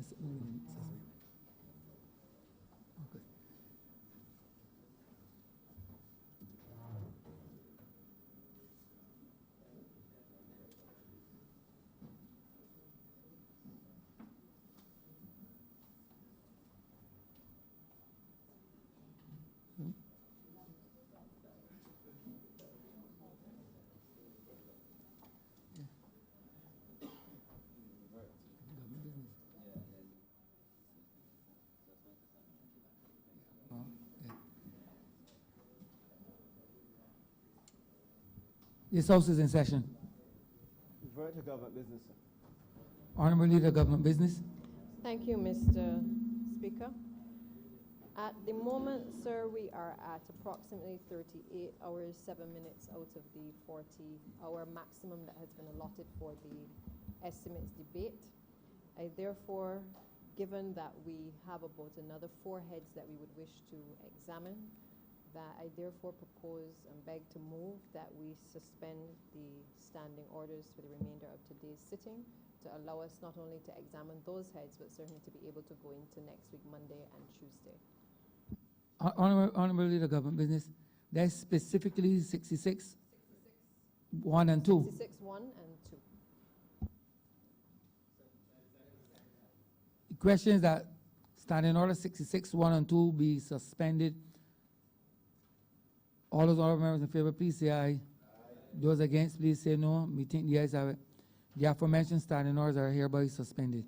Okay. Government business. Yeah. This House is in session. Revert to government business, sir. Honourable Leader, Government Business. Thank you, Mr. Speaker. At the moment, sir, we are at approximately 38 hours, 7 minutes out of the 40-hour maximum that has been allotted for the estimates debate. I therefore, given that we have about another 4 heads that we would wish to examine, that I therefore propose and beg to move that we suspend the standing orders for the remainder of today's sitting to allow us not only to examine those heads, but certainly to be able to go into next week, Monday and Tuesday. Honourable Leader, Government Business. That's specifically 66, 1 and 2. 66, 1 and 2. The question is that standing order 66, 1 and 2 be suspended. All those honourable members in favor, please say aye. Those against, please say no. We think the ayes have it. The aforementioned standing orders are hereby suspended.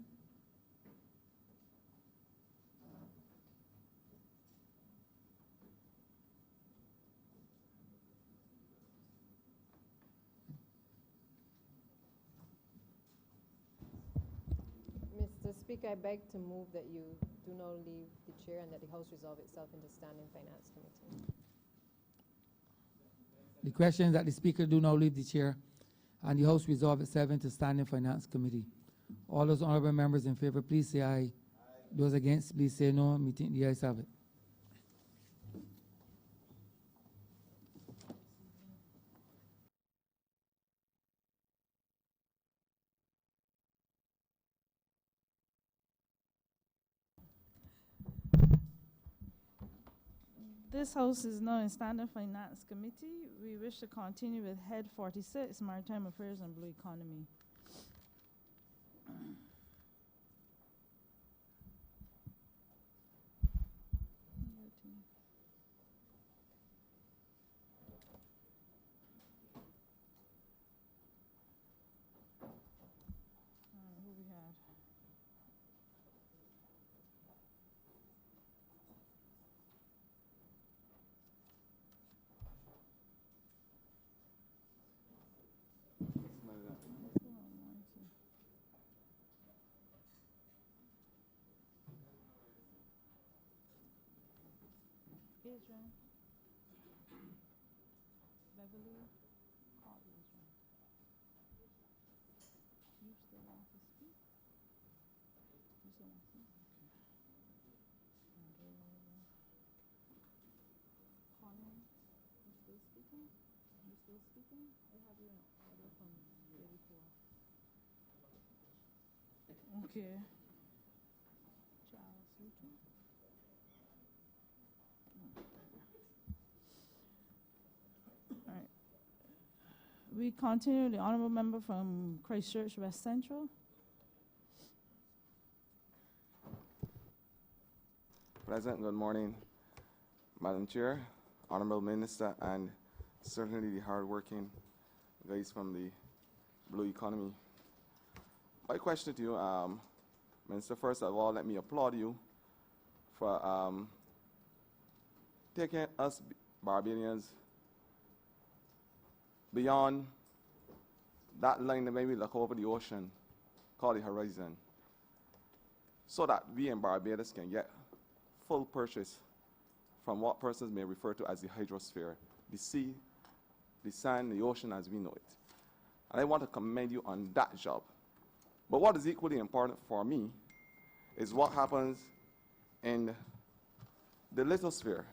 Mr. Speaker, I beg to move that you do not leave the chair and that the House resolve itself into standing Finance Committee. The question is that the Speaker do not leave the chair and the House resolve itself into standing Finance Committee. All those honourable members in favor, please say aye. Those against, please say no. Me think the ayes have it. This House is now in Standing Finance Committee. We wish to continue with Head 46, Maritime Affairs and Blue Economy. Who we had? Adrian. Beverly. Call Adrian. You still want to speak? You still want to speak? Okay. Colin, you still speaking? You still speaking? I have you in order from day before. Okay. Charles, you too? We continue, the Honourable Member from Christchurch West Central. President, good morning. Madam Chair, Honourable Minister, and certainly the hard-working guys from the Blue Economy. My question to you, Minister, first of all, let me applaud you for taking us Barbadians beyond that line that maybe look over the ocean, called the horizon, so that we in Barbados can get full purchase from what persons may refer to as the hydrosphere, the sea, the sand, the ocean as we know it. And I want to commend you on that job. But what is equally important for me is what happens in the lithosphere,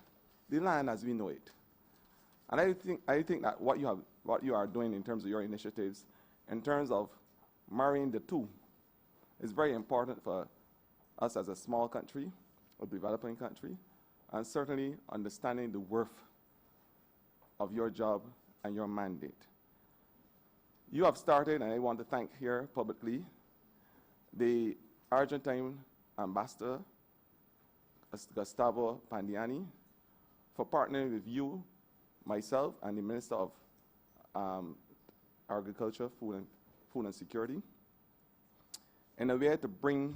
the land as we know it. And I think that what you are doing in terms of your initiatives, in terms of marrying the two, is very important for us as a small country, a developing country, and certainly understanding the worth of your job and your mandate. You have started, and I want to thank here publicly, the Argentine ambassador, Gustavo Pandiani, for partnering with you, myself, and the Minister of Agriculture, Food and Security, in a way to bring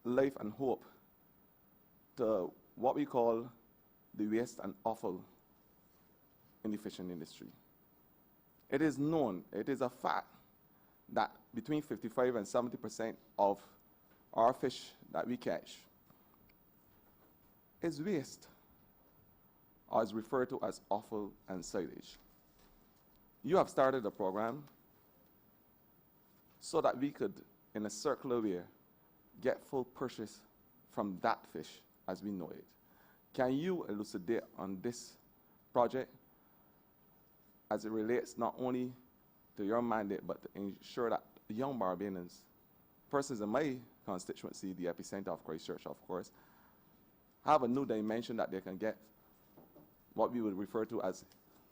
life and hope to what we call the waste and offal in the fishing industry. It is known, it is a fact, that between 55 and 70% of our fish that we catch is waste, or is referred to as offal and silage. You have started a program so that we could, in a circular way, get full purchase from that fish as we know it. Can you elucidate on this project as it relates not only to your mandate, but to ensure that young Barbadians, persons in my constituency, the epicenter of Christchurch, of course, have a new dimension that they can get what we would refer to as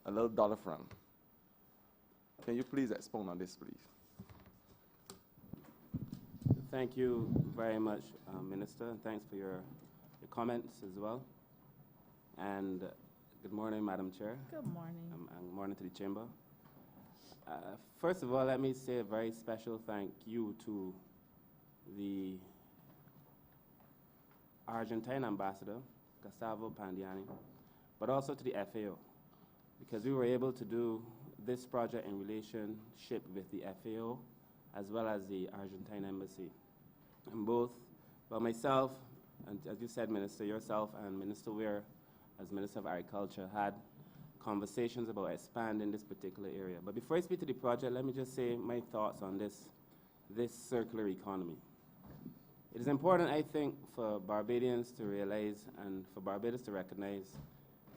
a little dollar from. Can you please expound on this, please? Thank you very much, Minister, and thanks for your comments as well. And good morning, Madam Chair. Good morning. And good morning to the Chamber. First of all, let me say a very special thank you to the Argentine ambassador, Gustavo Pandiani, but also to the FAO, because we were able to do this project in relationship with the FAO as well as the Argentine embassy. And both, well, myself, and as you said, Minister, yourself and Minister Weir, as Minister of Agriculture, had conversations about expanding this particular area. But before I speak to the project, let me just say my thoughts on this circular economy. It is important, I think, for Barbadians to realize and for Barbados to recognize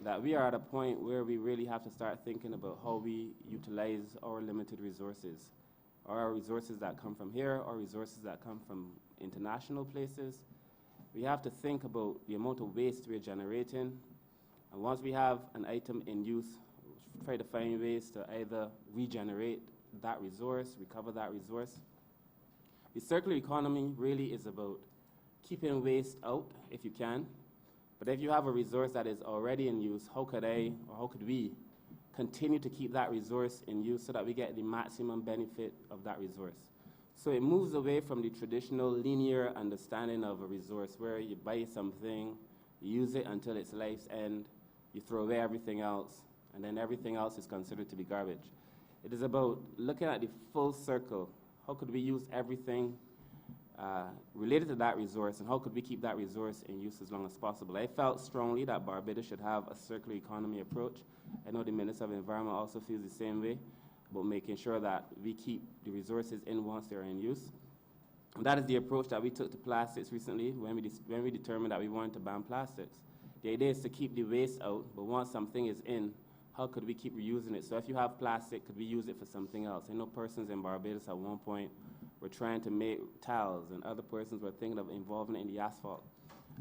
that we are at a point where we really have to start thinking about how we utilize our limited resources, or our resources that come from here, or resources that come from international places. We have to think about the amount of waste we're generating, and once we have an item in use, try to find ways to either regenerate that resource, recover that resource. The circular economy really is about keeping waste out if you can, but if you have a resource that is already in use, how could we continue to keep that resource in use so that we get the maximum benefit of that resource? So it moves away from the traditional linear understanding of a resource where you buy something, you use it until its life's end, you throw away everything else, and then everything else is considered to be garbage. It is about looking at the full circle. How could we use everything related to that resource, and how could we keep that resource in use as long as possible? I felt strongly that Barbados should have a circular economy approach. I know the Minister of Environment also feels the same way, about making sure that we keep the resources in once they're in use. And that is the approach that we took to plastics recently when we determined that we wanted to ban plastics. The idea is to keep the waste out, but once something is in, how could we keep reusing it? So if you have plastic, could we use it for something else? I know persons in Barbados at one point were trying to make tiles, and other persons were thinking of involving it in the asphalt,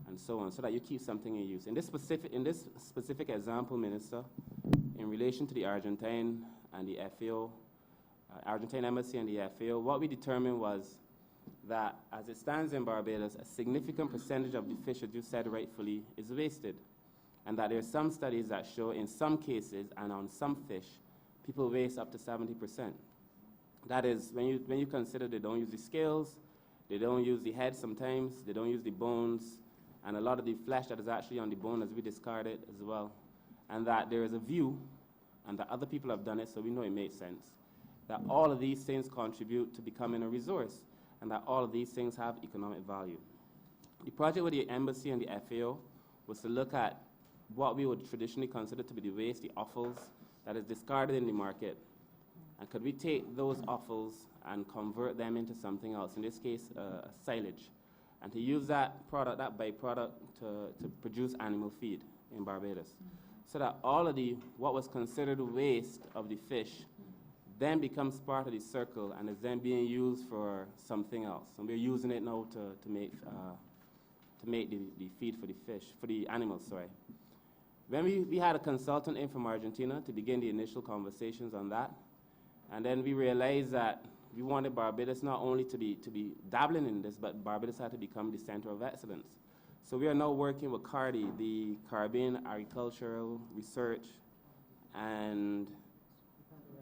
and so on, so that you keep something in use. In this specific example, Minister, in relation to the Argentine and the FAO, Argentine Embassy and the FAO, what we determined was that, as it stands in Barbados, a significant percentage of the fish, as you said rightfully, is wasted. And that there are some studies that show in some cases and on some fish, people waste up to 70%. That is, when you consider they don't use the scales, they don't use the head sometimes, they don't use the bones, and a lot of the flesh that is actually on the bone as we discard it as well. And that there is a view, and that other people have done it, so we know it makes sense, that all of these things contribute to becoming a resource, and that all of these things have economic value. The project with the embassy and the FAO was to look at what we would traditionally consider to be the waste, the offals, that is discarded in the market, and could we take those offals and convert them into something else, in this case, silage, and to use that product, that byproduct, to produce animal feed in Barbados. So that all of what was considered waste of the fish then becomes part of the circle and is then being used for something else. And we're using it now to make the feed for the fish, for the animals, sorry. When we had a consultant in from Argentina to begin the initial conversations on that, and then we realized that we wanted Barbados not only to be dabbling in this, but Barbados had to become the center of excellence. So we are now working with CARDI, the Caribbean Agricultural Research and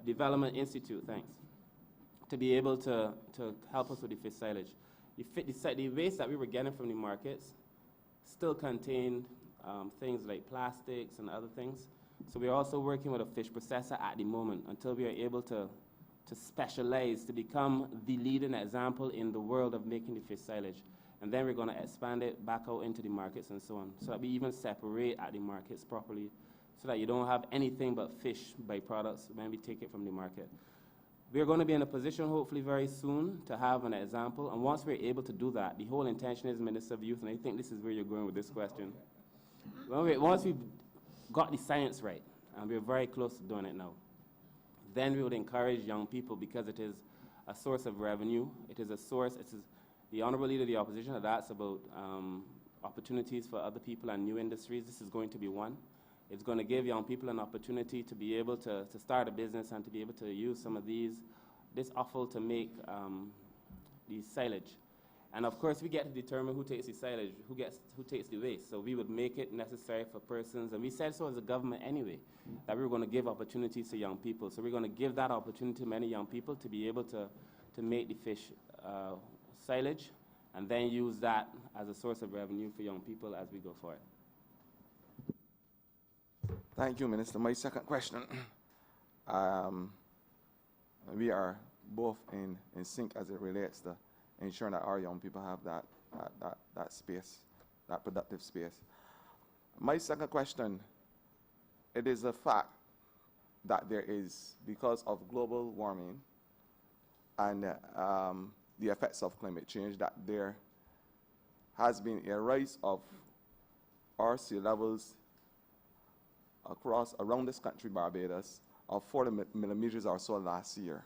Development Institute, thanks, to be able to help us with the fish silage. The waste that we were getting from the markets still contained things like plastics and other things. So we're also working with a fish processor at the moment until we are able to specialize, to become the leading example in the world of making the fish silage. And then we're going to expand it back out into the markets and so on, so that we even separate at the markets properly, so that you don't have anything but fish byproducts when we take it from the market. We're going to be in a position, hopefully very soon, to have an example. And once we're able to do that, the whole intention is, Minister of Youth, and I think this is where you're going with this question. Once we've got the science right, and we're very close to doing it now, then we would encourage young people, because it is a source of revenue. It is a source, the Honourable Leader of the Opposition had asked about opportunities for other people and new industries. This is going to be one. It's going to give young people an opportunity to be able to start a business and to be able to use some of this offal to make the silage. And of course, we get to determine who takes the silage, who takes the waste. So we would make it necessary for persons, and we said so as a government anyway, that we were going to give opportunities to young people. So we're going to give that opportunity to many young people to be able to make the fish silage, and then use that as a source of revenue for young people as we go forward. Thank you, Minister. My second question, we are both in sync as it relates to ensuring that our young people have that space, that productive space. My second question, it is a fact that there is, because of global warming and the effects of climate change, that there has been a rise of our sea levels around this country, Barbados, of 40 millimeters or so last year.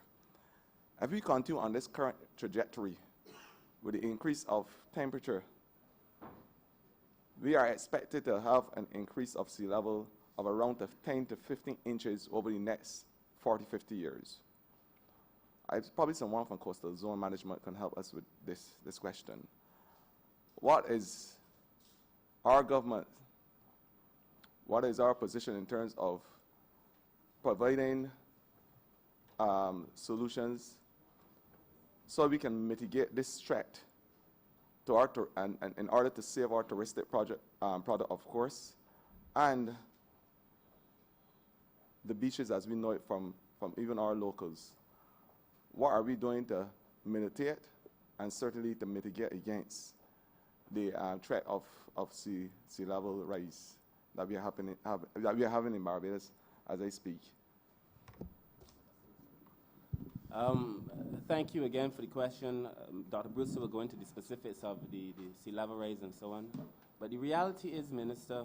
If we continue on this current trajectory with the increase of temperature, we are expected to have an increase of sea level of around 10 to 15 inches over the next 40, 50 years. Probably someone from Coastal Zone Management can help us with this question. What is our government, what is our position in terms of providing solutions so we can mitigate this threat to our and in order to save our touristic product, of course, and the beaches as we know it from even our locals? What are we doing to mitigate and certainly to mitigate against the threat of sea level rise that we are having in Barbados as I speak? Thank you again for the question. Dr. Brewster will go into the specifics of the sea level rise and so on. But the reality is, Minister,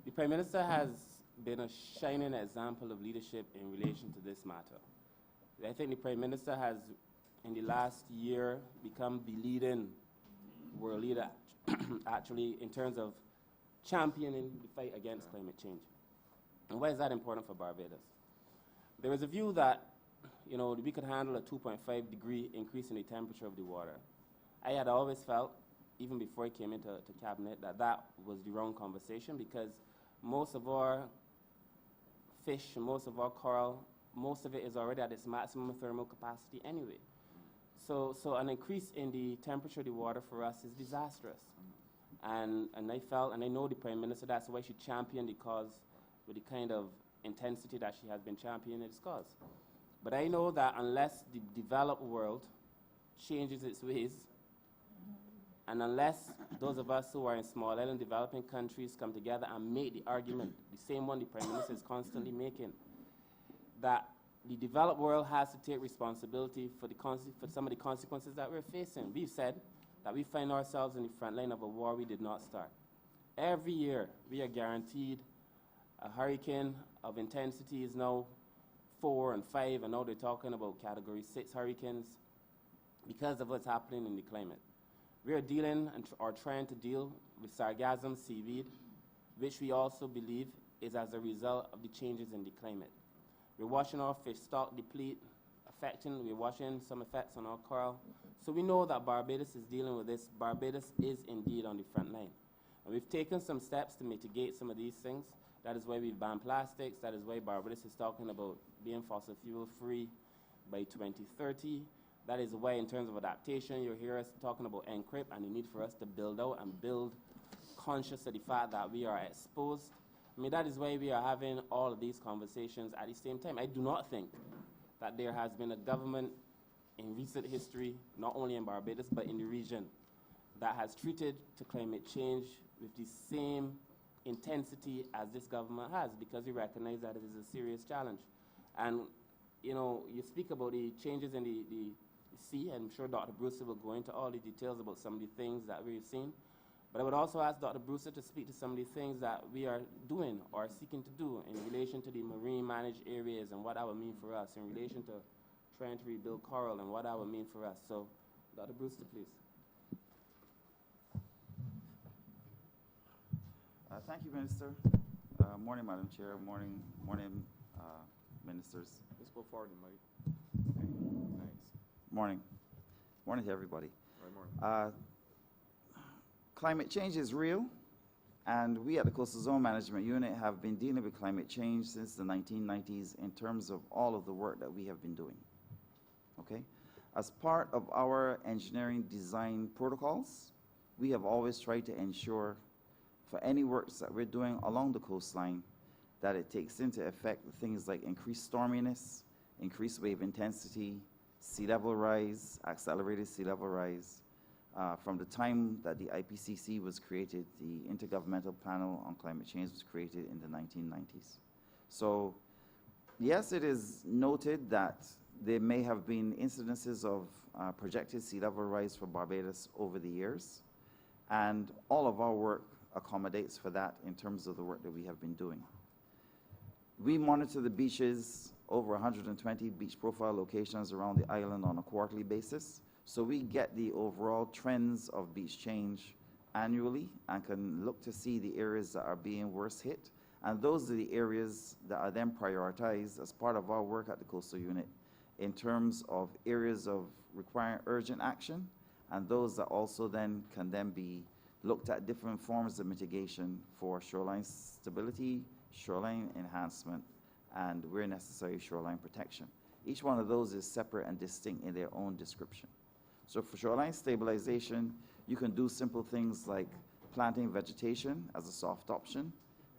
the Prime Minister has been a shining example of leadership in relation to this matter. I think the Prime Minister has, in the last year, become the leading world leader, actually, in terms of championing the fight against climate change. And why is that important for Barbados? There is a view that, we could handle a 2.5 degree increase in the temperature of the water. I had always felt, even before I came into cabinet, that was the wrong conversation, because most of our fish, most of our coral, most of it is already at its maximum thermal capacity anyway. So an increase in the temperature of the water for us is disastrous. And I felt, and I know the Prime Minister, that's why she championed the cause with the kind of intensity that she has been championing its cause. But I know that unless the developed world changes its ways, and unless those of us who are in small island developing countries come together and make the argument, the same one the Prime Minister is constantly making, that the developed world has to take responsibility for some of the consequences that we're facing. We've said that we find ourselves in the front line of a war we did not start. Every year, we are guaranteed a hurricane of intensity is now 4 and 5, and now they're talking about Category 6 hurricanes because of what's happening in the climate. We are dealing or trying to deal with sargassum seaweed, which we also believe is as a result of the changes in the climate. We're watching our fish stock deplete, we're watching some effects on our coral. So we know that Barbados is dealing with this. Barbados is indeed on the front line. And we've taken some steps to mitigate some of these things. That is why we've banned plastics. That is why Barbados is talking about being fossil fuel free by 2030. That is why, in terms of adaptation, you'll hear us talking about encrypt and the need for us to build out and build conscious of the fact that we are exposed. I mean, that is why we are having all of these conversations at the same time. I do not think that there has been a government in recent history, not only in Barbados, but in the region, that has treated to climate change with the same intensity as this government has, because we recognize that it is a serious challenge. And, you know, you speak about the changes in the sea, and I'm sure Dr. Brewster will go into all the details about some of the things that we've seen. But I would also ask Dr. Brewster to speak to some of the things that we are doing or seeking to do in relation to the marine managed areas and what that would mean for us, in relation to trying to rebuild coral and what that would mean for us. So, Dr. Brewster, please. Thank you, Minister. Morning, Madam Chair. Morning, ministers. Let's go forward, Mike. Okay. Thanks. Morning. Morning to everybody. Right, morning. Climate change is real, and we at the Coastal Zone Management Unit have been dealing with climate change since the 1990s in terms of all of the work that we have been doing. Okay? As part of our engineering design protocols, we have always tried to ensure for any works that we're doing along the coastline that it takes into effect things like increased storminess, increased wave intensity, sea level rise, accelerated sea level rise. From the time that the IPCC was created, the Intergovernmental Panel on Climate Change was created in the 1990s. So, yes, it is noted that there may have been incidences of projected sea level rise for Barbados over the years, and all of our work accommodates for that in terms of the work that we have been doing. We monitor the beaches, over 120 beach profile locations around the island on a quarterly basis. So we get the overall trends of beach change annually and can look to see the areas that are being worst hit. And those are the areas that are then prioritized as part of our work at the Coastal Unit in terms of areas of requiring urgent action, and those that also then can then be looked at different forms of mitigation for shoreline stability, shoreline enhancement, and where necessary, shoreline protection. Each one of those is separate and distinct in their own description. So for shoreline stabilization, you can do simple things like planting vegetation as a soft option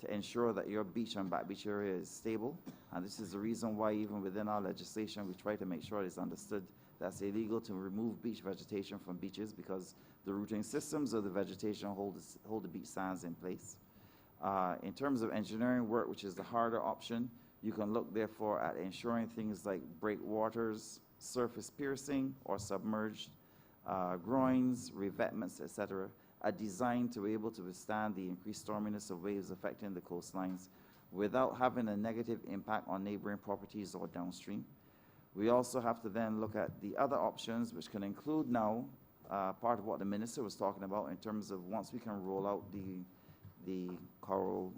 to ensure that your beach and back beach area is stable. And this is the reason why even within our legislation, we try to make sure it's understood that it's illegal to remove beach vegetation from beaches because the rooting systems of the vegetation hold the beach sands in place. In terms of engineering work, which is the harder option, you can look therefore at ensuring things like breakwaters, surface piercing or submerged groins, revetments, etc., are designed to be able to withstand the increased storminess of waves affecting the coastlines without having a negative impact on neighboring properties or downstream. We also have to then look at the other options, which can include now part of what the minister was talking about in terms of once we can roll out the coral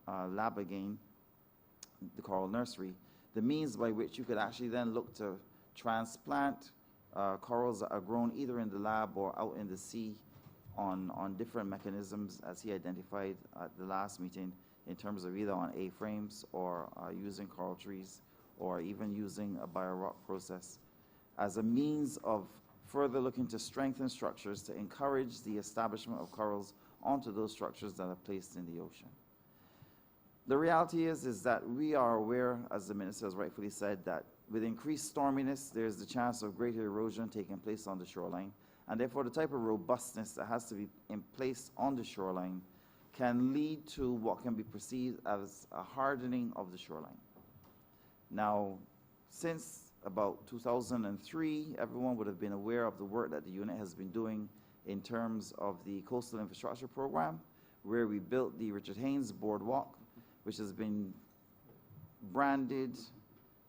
lab again, the coral nursery, the means by which you could actually then look to transplant corals that are grown either in the lab or out in the sea on different mechanisms, as he identified at the last meeting, in terms of either on A-frames or using coral trees or even using a biorock process as a means of further looking to strengthen structures to encourage the establishment of corals onto those structures that are placed in the ocean. The reality is that we are aware, as the minister has rightfully said, that with increased storminess, there's the chance of greater erosion taking place on the shoreline, and therefore the type of robustness that has to be in place on the shoreline can lead to what can be perceived as a hardening of the shoreline. Now, since about 2003, everyone would have been aware of the work that the unit has been doing in terms of the Coastal Infrastructure Program, where we built the Richard Haynes Boardwalk, which has been branded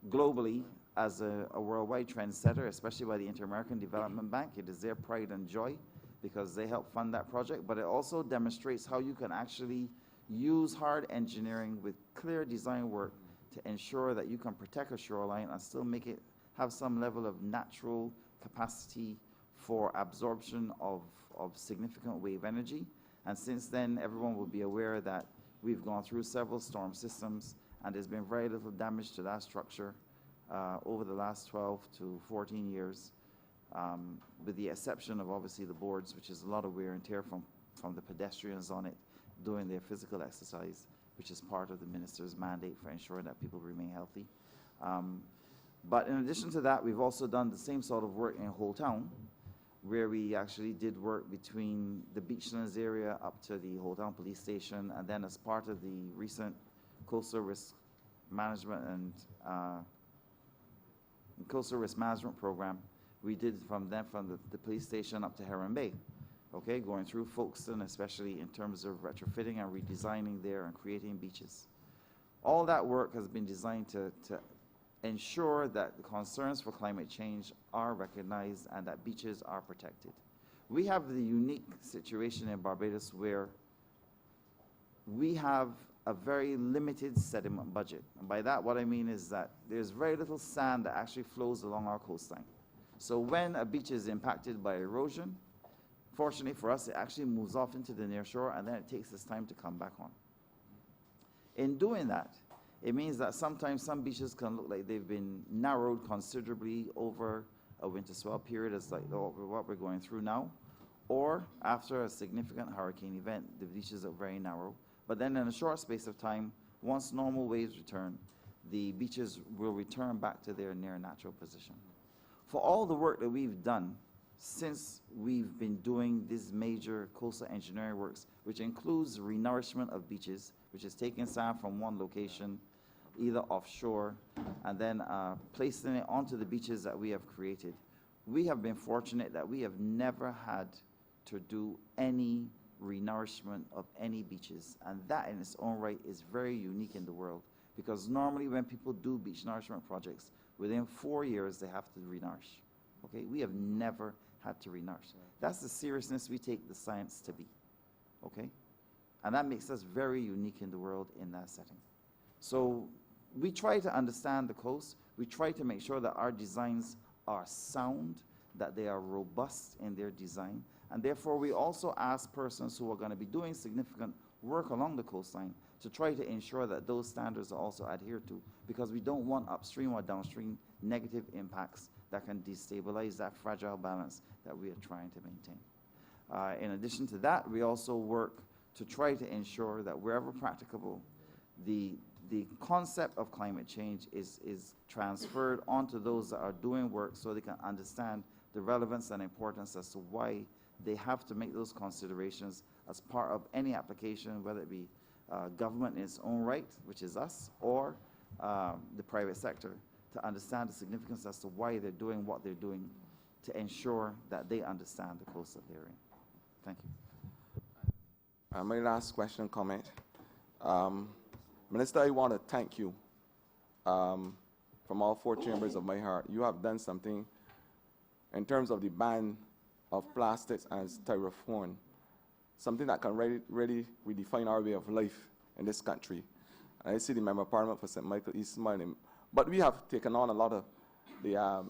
globally as a worldwide trendsetter, especially by the Inter-American Development Bank. It is their pride and joy because they help fund that project, but it also demonstrates how you can actually use hard engineering with clear design work to ensure that you can protect a shoreline and still make it have some level of natural capacity for absorption of significant wave energy. And since then, everyone will be aware that we've gone through several storm systems, and there's been very little damage to that structure over the last 12 to 14 years, with the exception of obviously the boards, which is a lot of wear and tear from the pedestrians on it doing their physical exercise, which is part of the minister's mandate for ensuring that people remain healthy. But in addition to that, we've also done the same sort of work in Whole Town, where we actually did work between the Beachlands area up to the Whole Town Police Station, and then as part of the recent coastal risk management and coastal risk management program, we did from the police station up to Heron Bay, okay, going through Folkestone, especially in terms of retrofitting and redesigning there and creating beaches. All that work has been designed to ensure that the concerns for climate change are recognized and that beaches are protected. We have the unique situation in Barbados where we have a very limited sediment budget. And by that, what I mean is that there's very little sand that actually flows along our coastline. So when a beach is impacted by erosion, fortunately for us, it actually moves off into the near shore, and then it takes its time to come back on. In doing that, it means that sometimes some beaches can look like they've been narrowed considerably over a winter swell period, as like what we're going through now, or after a significant hurricane event, the beaches are very narrow. But then in a short space of time, once normal waves return, the beaches will return back to their near natural position. For all the work that we've done since we've been doing these major coastal engineering works, which includes renourishment of beaches, which is taking sand from one location, either offshore, and then placing it onto the beaches that we have created, we have been fortunate that we have never had to do any renourishment of any beaches. And that in its own right is very unique in the world, because normally when people do beach nourishment projects, within 4 years they have to renourish. Okay, we have never had to renourish. That's the seriousness we take the science to be. Okay, and that makes us very unique in the world in that setting. So we try to understand the coast. We try to make sure that our designs are sound, that they are robust in their design, and therefore we also ask persons who are going to be doing significant work along the coastline to try to ensure that those standards are also adhered to, because we don't want upstream or downstream negative impacts that can destabilize that fragile balance that we are trying to maintain. In addition to that, we also work to try to ensure that wherever practicable, the concept of climate change is transferred onto those that are doing work so they can understand the relevance and importance as to why they have to make those considerations as part of any application, whether it be government in its own right, which is us, or the private sector, to understand the significance as to why they're doing what they're doing to ensure that they understand the coastal area. Thank you. My last question, comment. Minister, I want to thank you from all 4 chambers of my heart. You have done something in terms of the ban of plastics and styrofoam, something that can really redefine our way of life in this country. And I see the Member of Parliament for St. Michael East smiling. But we have taken on a lot of the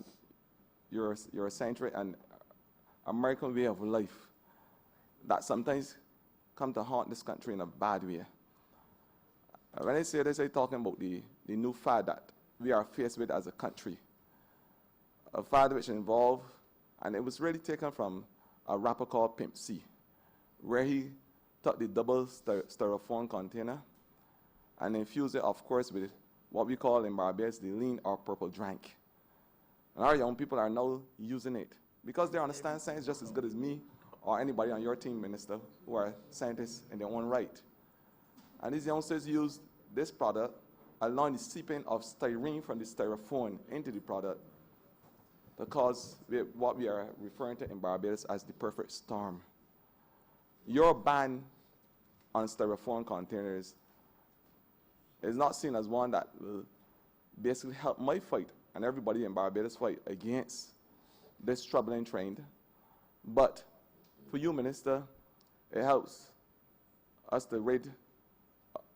Eurocentric and American way of life that sometimes come to haunt this country in a bad way. When I say this, I'm talking about the new fad that we are faced with as a country. A fad which involved, and it was really taken from a rapper called Pimp C, where he took the double styrofoam container and infused it, of course, with what we call in Barbados the lean or purple drink. And our young people are now using it because they understand science just as good as me or anybody on your team, Minister, who are scientists in their own right. And these youngsters use this product, allowing the seeping of styrene from the styrofoam into the product to cause what we are referring to in Barbados as the perfect storm. Your ban on styrofoam containers is not seen as one that will basically help my fight and everybody in Barbados fight against this troubling trend. But for you, Minister, it helps us to rid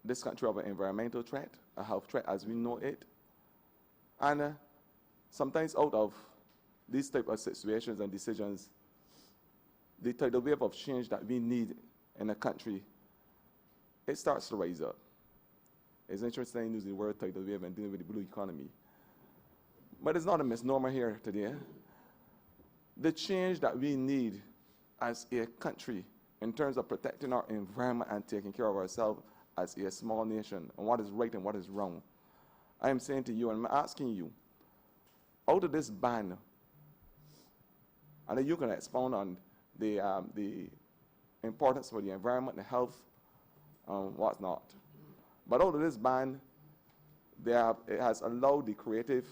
this country of an environmental threat, a health threat as we know it. And sometimes out of these type of situations and decisions, the tidal wave of change that we need in a country, it starts to rise up. It's interesting using the word tidal wave and dealing with the blue economy. But it's not a misnomer here today. The change that we need as a country in terms of protecting our environment and taking care of ourselves as a small nation and what is right and what is wrong. I am saying to you and I'm asking you, out of this ban, and then you can expound on the importance for the environment, the health, what's not. But out of this ban, it has allowed the creative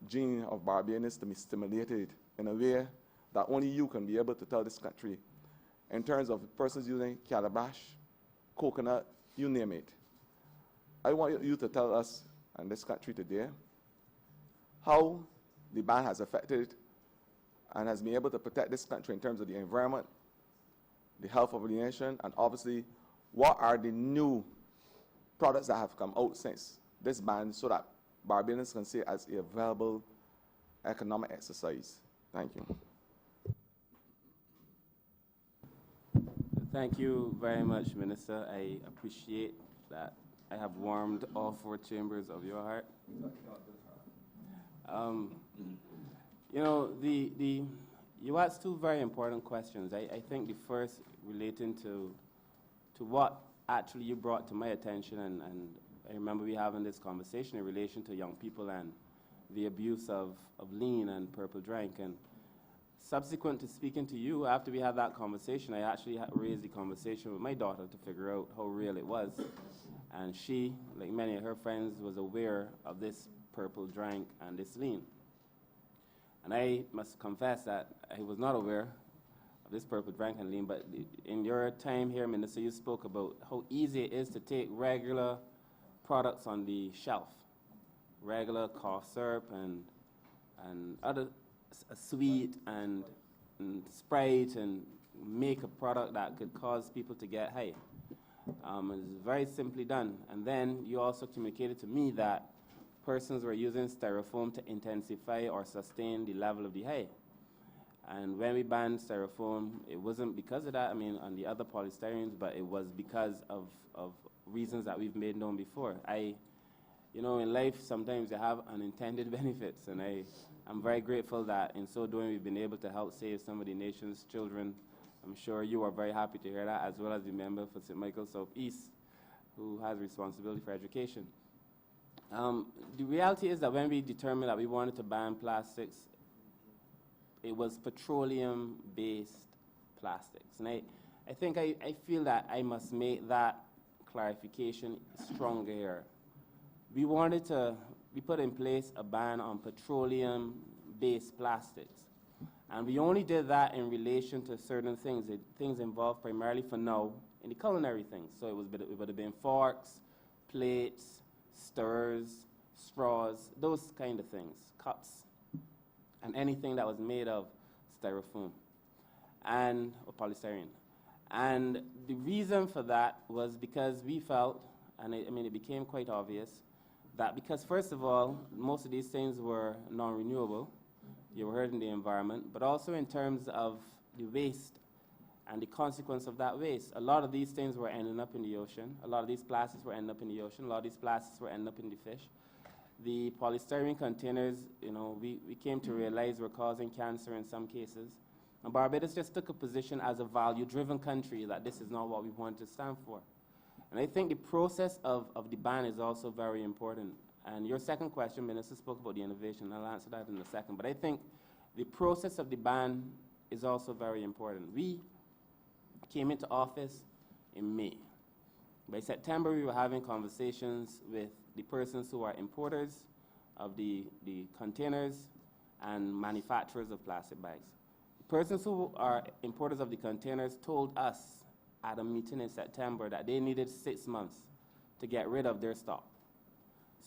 gene of Barbadians to be stimulated in a way that only you can be able to tell this country in terms of persons using calabash, coconut, you name it. I want you to tell us and this country today how the ban has affected and has been able to protect this country in terms of the environment, the health of the nation, and obviously what are the new products that have come out since this ban so that Barbadians can see it as a viable economic exercise. Thank you. Thank you very much, Minister. I appreciate that. I have warmed all four chambers of your heart. You know, you asked two very important questions. I think the first relating to what actually you brought to my attention, and I remember we having this conversation in relation to young people and the abuse of lean and purple drink. And subsequent to speaking to you, after we had that conversation, I actually raised the conversation with my daughter to figure out how real it was. And she, like many of her friends, was aware of this purple drink and this lean. And I must confess that I was not aware of this purple drink and lean, but in your time here, Minister, you spoke about how easy it is to take regular products on the shelf, regular cough syrup and other sweet and Sprite, and make a product that could cause people to get high. It's very simply done. And then you also communicated to me that persons were using styrofoam to intensify or sustain the level of the high. And when we banned styrofoam, it wasn't because of that, I mean, on the other polystyrenes, but it was because of reasons that we've made known before. You know, in life, sometimes you have unintended benefits, and I'm very grateful that in so doing, we've been able to help save some of the nation's children. I'm sure you are very happy to hear that, as well as the member for St. Michael Southeast, who has responsibility for education. The reality is that when we determined that we wanted to ban plastics, it was petroleum-based plastics. And I think I feel that I must make that clarification stronger here. We put in place a ban on petroleum-based plastics. And we only did that in relation to certain things. Things involved primarily for now in the culinary things. So it would have been forks, plates, stirrers, straws, those kind of things, cups, and anything that was made of styrofoam or polystyrene. And the reason for that was because we felt, and it became quite obvious, that because first of all, most of these things were non-renewable, you were hurting the environment, but also in terms of the waste and the consequence of that waste. A lot of these things were ending up in the ocean. A lot of these plastics were ending up in the ocean. A lot of these plastics were ending up in the fish. The polystyrene containers, you know, we came to realize were causing cancer in some cases. And Barbados just took a position as a value-driven country that this is not what we want to stand for. And I think the process of the ban is also very important. And your second question, Minister, spoke about the innovation. I'll answer that in a second. But I think the process of the ban is also very important. We came into office in May. By September, we were having conversations with the persons who are importers of the containers and manufacturers of plastic bags. The persons who are importers of the containers told us at a meeting in September that they needed 6 months to get rid of their stock.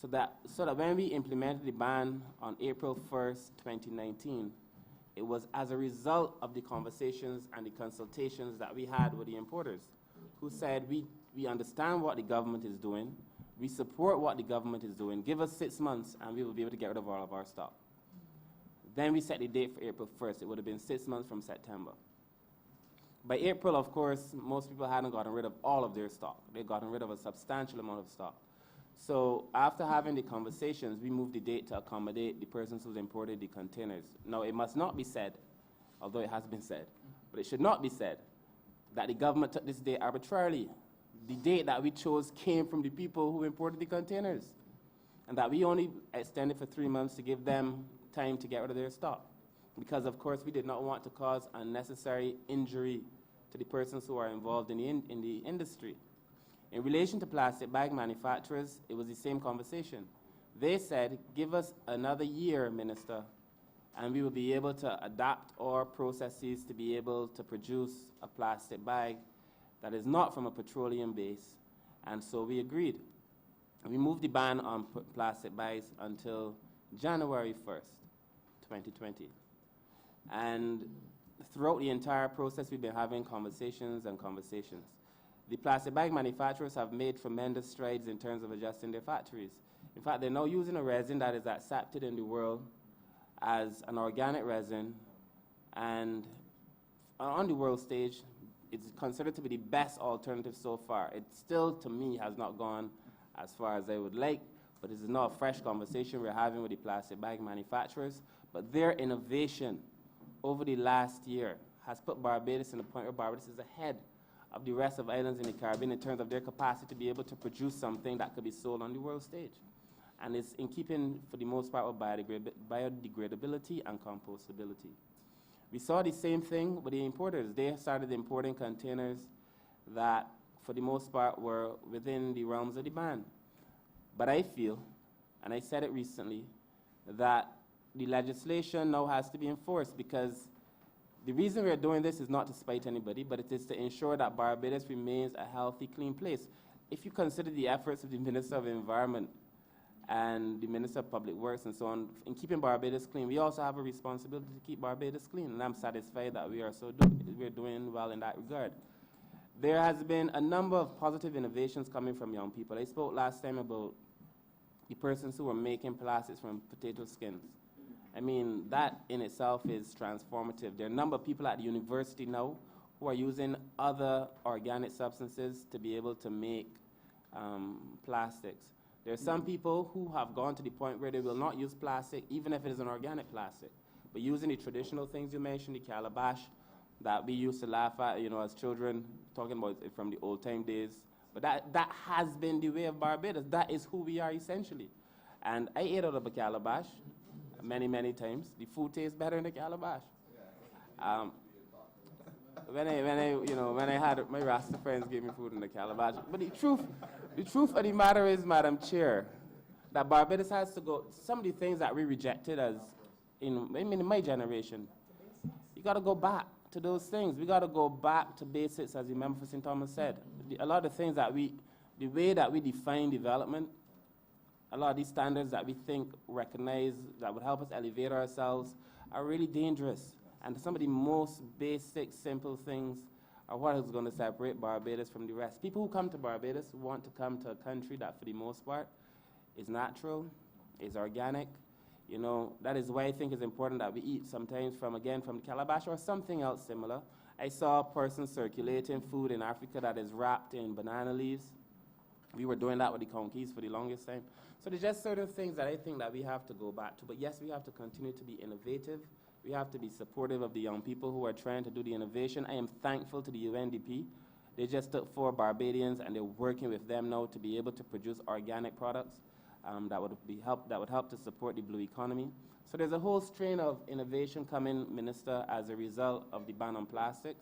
so that when we implemented the ban on April 1st, 2019, it was as a result of the conversations and the consultations that we had with the importers, who said, we understand what the government is doing, we support what the government is doing, give us 6 months and we will be able to get rid of all of our stock. Then we set the date for April 1st. It would have been 6 months from September. By April, of course, most people hadn't gotten rid of all of their stock. They'd gotten rid of a substantial amount of stock. So after having the conversations, we moved the date to accommodate the persons who imported the containers. Now, it must not be said, although it has been said, but it should not be said that the government took this date arbitrarily. The date that we chose came from the people who imported the containers, and that we only extended for 3 months to give them time to get rid of their stock. Because, of course, we did not want to cause unnecessary injury to the persons who are involved in the industry. In relation to plastic bag manufacturers, it was the same conversation. They said, give us another year, Minister, and we will be able to adapt our processes to be able to produce a plastic bag that is not from a petroleum base. And so we agreed. We moved the ban on plastic bags until January 1st, 2020. And throughout the entire process, we've been having conversations and conversations. The plastic bag manufacturers have made tremendous strides in terms of adjusting their factories. In fact, they're now using a resin that is accepted in the world as an organic resin, and on the world stage, it's considered to be the best alternative so far. It still, to me, has not gone as far as I would like, but this is not a fresh conversation we're having with the plastic bag manufacturers. But their innovation over the last year has put Barbados in a point where Barbados is ahead of the rest of islands in the Caribbean in terms of their capacity to be able to produce something that could be sold on the world stage. And it's in keeping, for the most part, with biodegradability and compostability. We saw the same thing with the importers. They started importing containers that, for the most part, were within the realms of the ban. But I feel, and I said it recently, that the legislation now has to be enforced, because the reason we're doing this is not to spite anybody, but it is to ensure that Barbados remains a healthy, clean place. If you consider the efforts of the Minister of Environment and the Minister of Public Works and so on in keeping Barbados clean, we also have a responsibility to keep Barbados clean, and I'm satisfied that we're doing well in that regard. There has been a number of positive innovations coming from young people. I spoke last time about the persons who were making plastics from potato skins. I mean, that in itself is transformative. There are a number of people at the university now who are using other organic substances to be able to make plastics. There are some people who have gone to the point where they will not use plastic, even if it is an organic plastic, but using the traditional things you mentioned, the calabash that we used to laugh at, as children, talking about it from the old time days. But that has been the way of Barbados. That is who we are essentially. And I ate out of a calabash many, many times. The food tastes better in the calabash. When I had my Rasta friends give me food in the calabash. But the truth of the matter is, Madam Chair, that Barbados has to go. Some of the things that we rejected in my generation, you got to go back to those things. We got to go back to basics, as the member for St. Thomas said. A lot of things the way that we define development, a lot of these standards that we think recognize that would help us elevate ourselves are really dangerous. And some of the most basic, simple things are what is going to separate Barbados from the rest. People who come to Barbados want to come to a country that, for the most part, is natural, is organic. That is why I think it's important that we eat sometimes from the calabash or something else similar. I saw a person circulating food in Africa that is wrapped in banana leaves. We were doing that with the conquis for the longest time. So there's just certain things that I think that we have to go back to. But yes, we have to continue to be innovative. We have to be supportive of the young people who are trying to do the innovation. I am thankful to the UNDP. They just took 4 Barbadians and they're working with them now to be able to produce organic products that would help to support the blue economy. So there's a whole strain of innovation coming, Minister, as a result of the ban on plastics.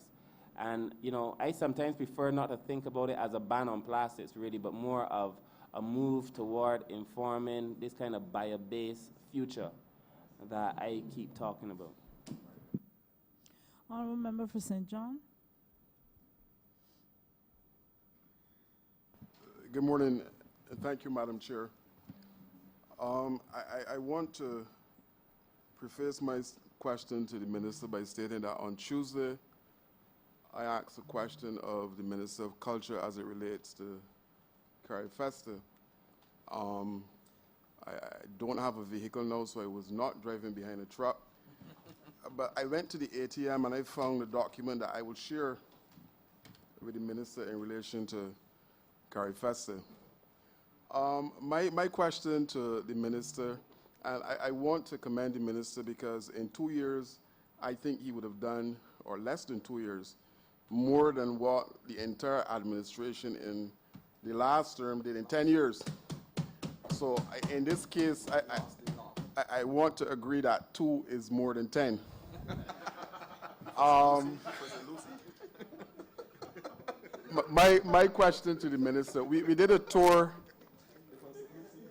And, I sometimes prefer not to think about it as a ban on plastics, really, but more of a move toward informing this kind of bio-based future that I keep talking about. Honourable Member for St. John. Good morning, and thank you, Madam Chair. I want to preface my question to the minister by stating that on Tuesday, I asked a question of the Minister of Culture as it relates to Carrie Festa. I don't have a vehicle now, so I was not driving behind a truck. But I went to the ATM and I found a document that I will share with the minister in relation to Carrie Festa. My question to the minister, and I want to commend the minister because in 2 years, I think he would have done, or less than 2 years, more than what the entire administration in the last term did in 10 years. So in this case, I want to agree that 2 is more than 10. My question to the minister, we did a tour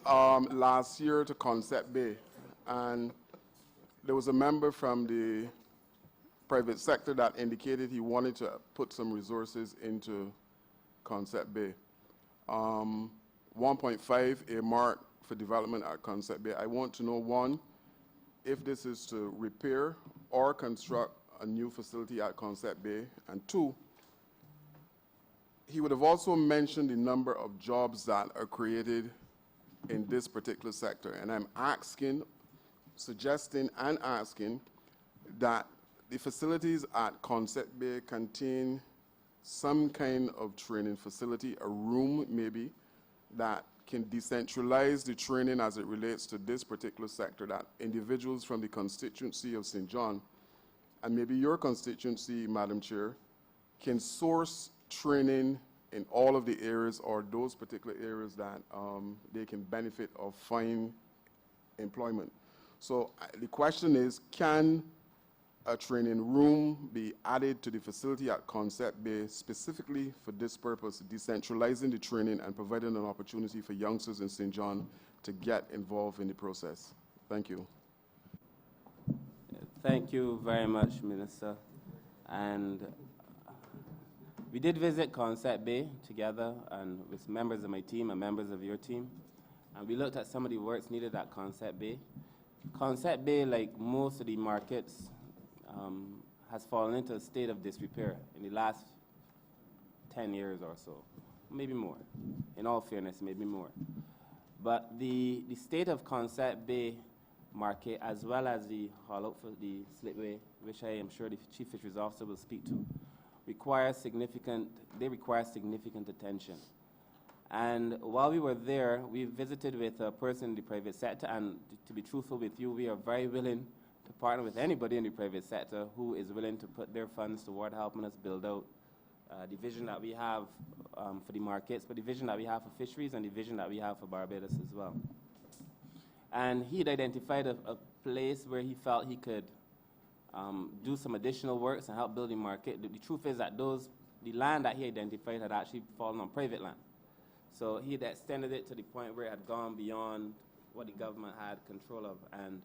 last year to Concept Bay, and there was a member from the private sector that indicated he wanted to put some resources into Concept Bay. 1.5 earmarked for development at Concept Bay. I want to know, one, if this is to repair or construct a new facility at Concept Bay, and two, he would have also mentioned the number of jobs that are created in this particular sector. And I'm asking, suggesting and asking that the facilities at Concept Bay contain some kind of training facility, a room maybe, that can decentralize the training as it relates to this particular sector, that individuals from the constituency of St. John, and maybe your constituency, Madam Chair, can source training in all of the areas or those particular areas that they can benefit or find employment. So the question is, can a training room be added to the facility at Concept Bay specifically for this purpose, decentralizing the training and providing an opportunity for youngsters in St. John to get involved in the process? Thank you. Thank you very much, Minister. And we did visit Concept Bay together and with members of my team and members of your team. And we looked at some of the works needed at Concept Bay. Concept Bay, like most of the markets, has fallen into a state of disrepair in the last 10 years or so, maybe more. In all fairness, maybe more. But the state of Concept Bay market, as well as the hollow for the slipway, which I am sure the Chief Fisheries Officer will speak to, require significant attention. And while we were there, we visited with a person in the private sector, and to be truthful with you, we are very willing to partner with anybody in the private sector who is willing to put their funds toward helping us build out the vision that we have for the markets, but the vision that we have for fisheries and the vision that we have for Barbados as well. And he had identified a place where he felt he could do some additional works and help build the market. The truth is that the land that he identified had actually fallen on private land. So he had extended it to the point where it had gone beyond what the government had control of. And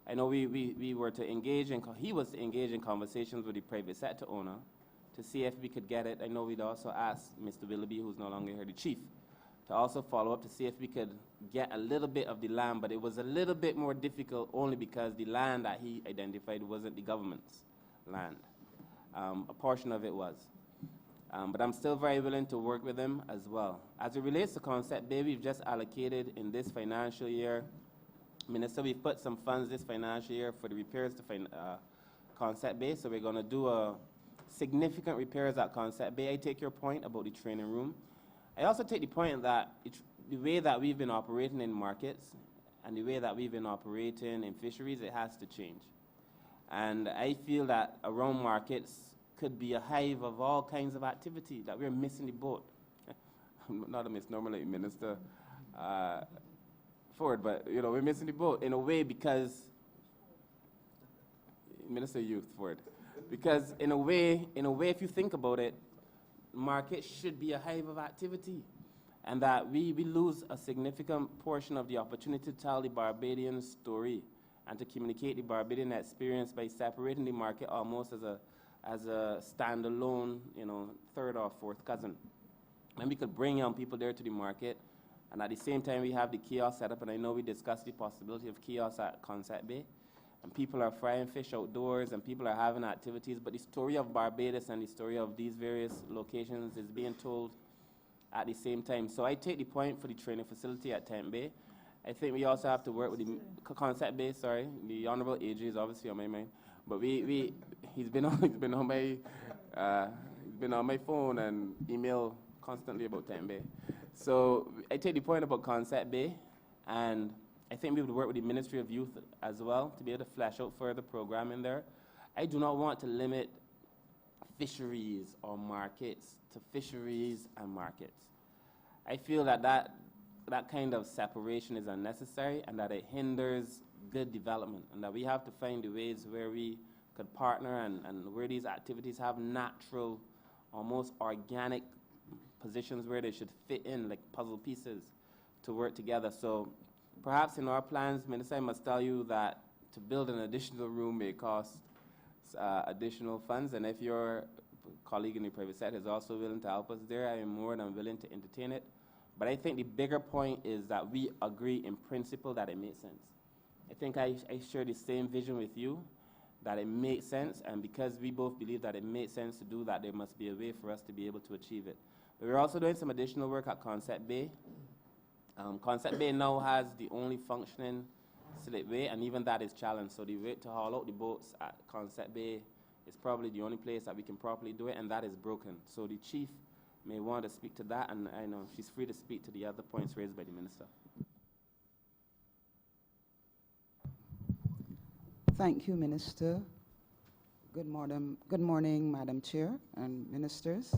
I know we were to engage in, he was to engage in conversations with the private sector owner to see if we could get it. I know we'd also asked Mr. Willoughby, who's no longer here, the chief, to also follow up to see if we could get a little bit of the land, but it was a little bit more difficult only because the land that he identified wasn't the government's land. A portion of it was. But I'm still very willing to work with him as well. As it relates to Concept Bay, we've just allocated in this financial year, Minister, we've put some funds this financial year for the repairs to Concept Bay, so we're going to do a significant repairs at Concept Bay. I take your point about the training room. I also take the point that the way that we've been operating in markets and the way that we've been operating in fisheries, it has to change. And I feel that around markets could be a hive of all kinds of activity, that we're missing the boat. I'm not a misnomer like Minister Ford, but we're missing the boat in a way because, Minister Youth Ford, because in a way, if you think about it, market should be a hive of activity, and that we lose a significant portion of the opportunity to tell the Barbadian story and to communicate the Barbadian experience by separating the market almost as a standalone, third or fourth cousin. And we could bring young people there to the market And at the same time, we have the kiosk set up, and I know we discussed the possibility of kiosks at Concept Bay. And people are frying fish outdoors, and people are having activities. But the story of Barbados and the story of these various locations is being told at the same time. So I take the point for the training facility at Tent Bay. I think we also have to work with the Concept Bay, sorry. The Honourable AG is obviously on my mind. But he's been on my phone and email constantly about Tent Bay. So I take the point about Concept Bay, and I think we would work with the Ministry of Youth as well to be able to flesh out further programming there. I do not want to limit fisheries or markets to fisheries and markets. I feel that kind of separation is unnecessary and that it hinders good development, and that we have to find the ways where we could partner and where these activities have natural, almost organic positions where they should fit in like puzzle pieces to work together. So perhaps in our plans, Minister, I must tell you that to build an additional room may cost additional funds, and if your colleague in the private sector is also willing to help us there, I am more than willing to entertain it. But I think the bigger point is that we agree in principle that it makes sense. I think I share the same vision with you, that it makes sense, and because we both believe that it makes sense to do that, there must be a way for us to be able to achieve it. But we're also doing some additional work at Concept Bay. Concept Bay now has the only functioning slipway, and even that is challenged. So the way to haul out the boats at Concept Bay is probably the only place that we can properly do it, and that is broken. So the chief may want to speak to that, and I know she's free to speak to the other points raised by the minister. Thank you, Minister. Good morning, Madam Chair and ministers.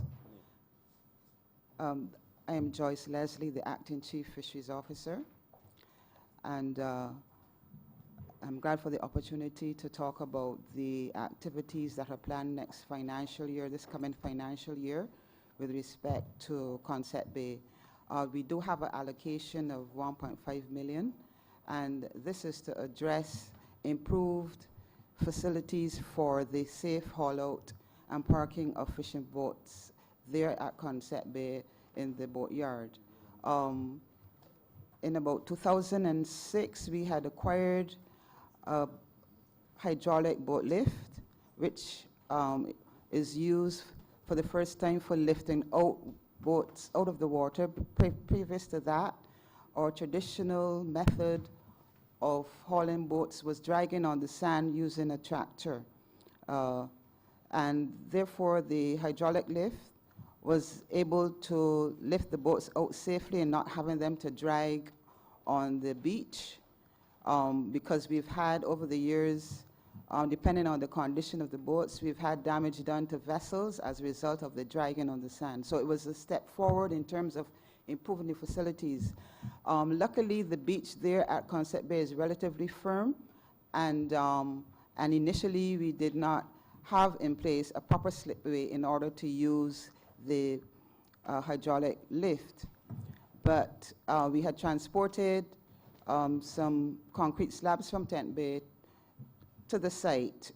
I am Joyce Leslie, the Acting Chief Fisheries Officer, and I'm glad for the opportunity to talk about the activities that are planned next financial year, this coming financial year, with respect to Concept Bay. We do have an allocation of 1.5 million, and this is to address improved facilities for the safe haul-out and parking of fishing boats there at Concept Bay in the boatyard. In about 2006, we had acquired a hydraulic boat lift, which is used for the first time for lifting out boats out of the water. Previous to that, our traditional method of hauling boats was dragging on the sand using a tractor. And therefore, the hydraulic lift was able to lift the boats out safely and not having them to drag on the beach, because we've had over the years, depending on the condition of the boats, we've had damage done to vessels as a result of the dragging on the sand. So it was a step forward in terms of improving the facilities. Luckily, the beach there at Concept Bay is relatively firm, and initially we did not have in place a proper slipway in order to use the hydraulic lift. But we had transported some concrete slabs from Tent Bay to the site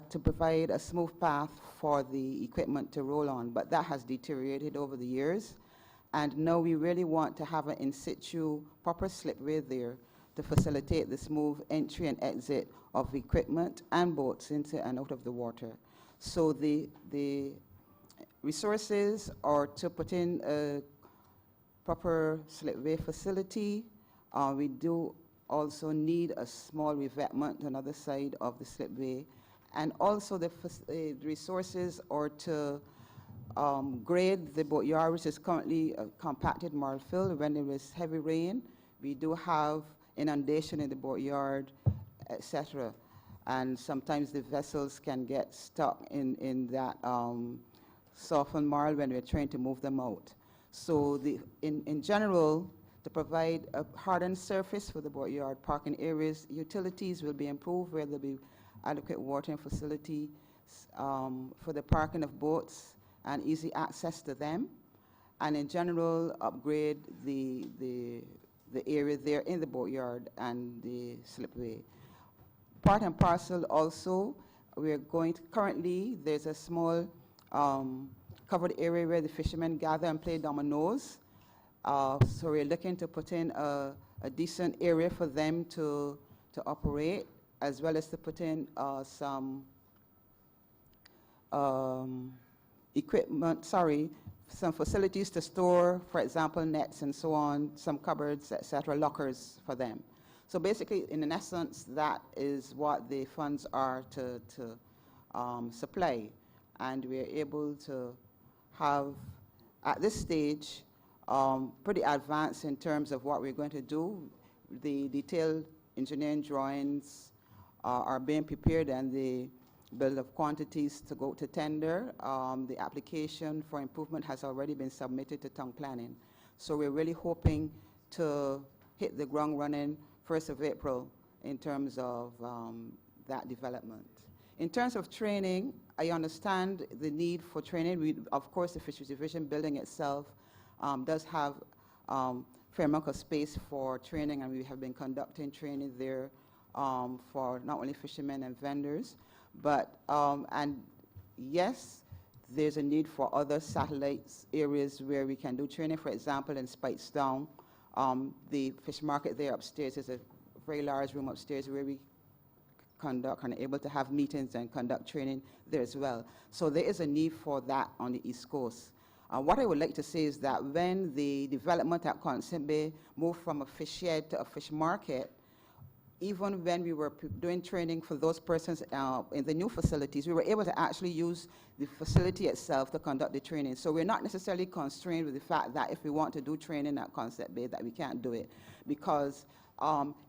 to provide a smooth path for the equipment to roll on, but that has deteriorated over the years. And now we really want to have an in situ proper slipway there to facilitate the smooth entry and exit of equipment and boats into and out of the water. So the resources are to put in a proper slipway facility. We do also need a small revetment on the other side of the slipway. And also the resources are to grade the boatyard, which is currently a compacted marl fill. When there is heavy rain, we do have inundation in the boatyard, etc. And sometimes the vessels can get stuck in that softened marl when we're trying to move them out. So in general, to provide a hardened surface for the boatyard parking areas, utilities will be improved where there'll be adequate watering facility for the parking of boats and easy access to them, and in general upgrade the area there in the boatyard and the slipway. Part and parcel also, we're going to, currently there's a small covered area where the fishermen gather and play dominoes. So we're looking to put in a decent area for them to operate, as well as to put in some some facilities to store, for example, nets and so on, some cupboards, etc., lockers for them. So basically, in essence, that is what the funds are to supply. And we're able to have, at this stage, pretty advanced in terms of what we're going to do. The detailed engineering drawings are being prepared, and the bill of quantities to go to tender. The application for improvement has already been submitted to town planning. So we're really hoping to hit the ground running 1st of April in terms of that development. In terms of training, I understand the need for training. Of course, the Fisheries Division building itself does have fair amount of space for training, and we have been conducting training there for not only fishermen and vendors, but, and yes, there's a need for other satellites areas where we can do training. For example, in Spitestown, the fish market there upstairs is a very large room upstairs where we conduct and able to have meetings and conduct training there as well. So there is a need for that on the East Coast. What I would like to say is that when the development at Consent Bay moved from a fish shed to a fish market, even when we were doing training for those persons in the new facilities, we were able to actually use the facility itself to conduct the training. So we're not necessarily constrained with the fact that if we want to do training at Consent Bay that we can't do it, because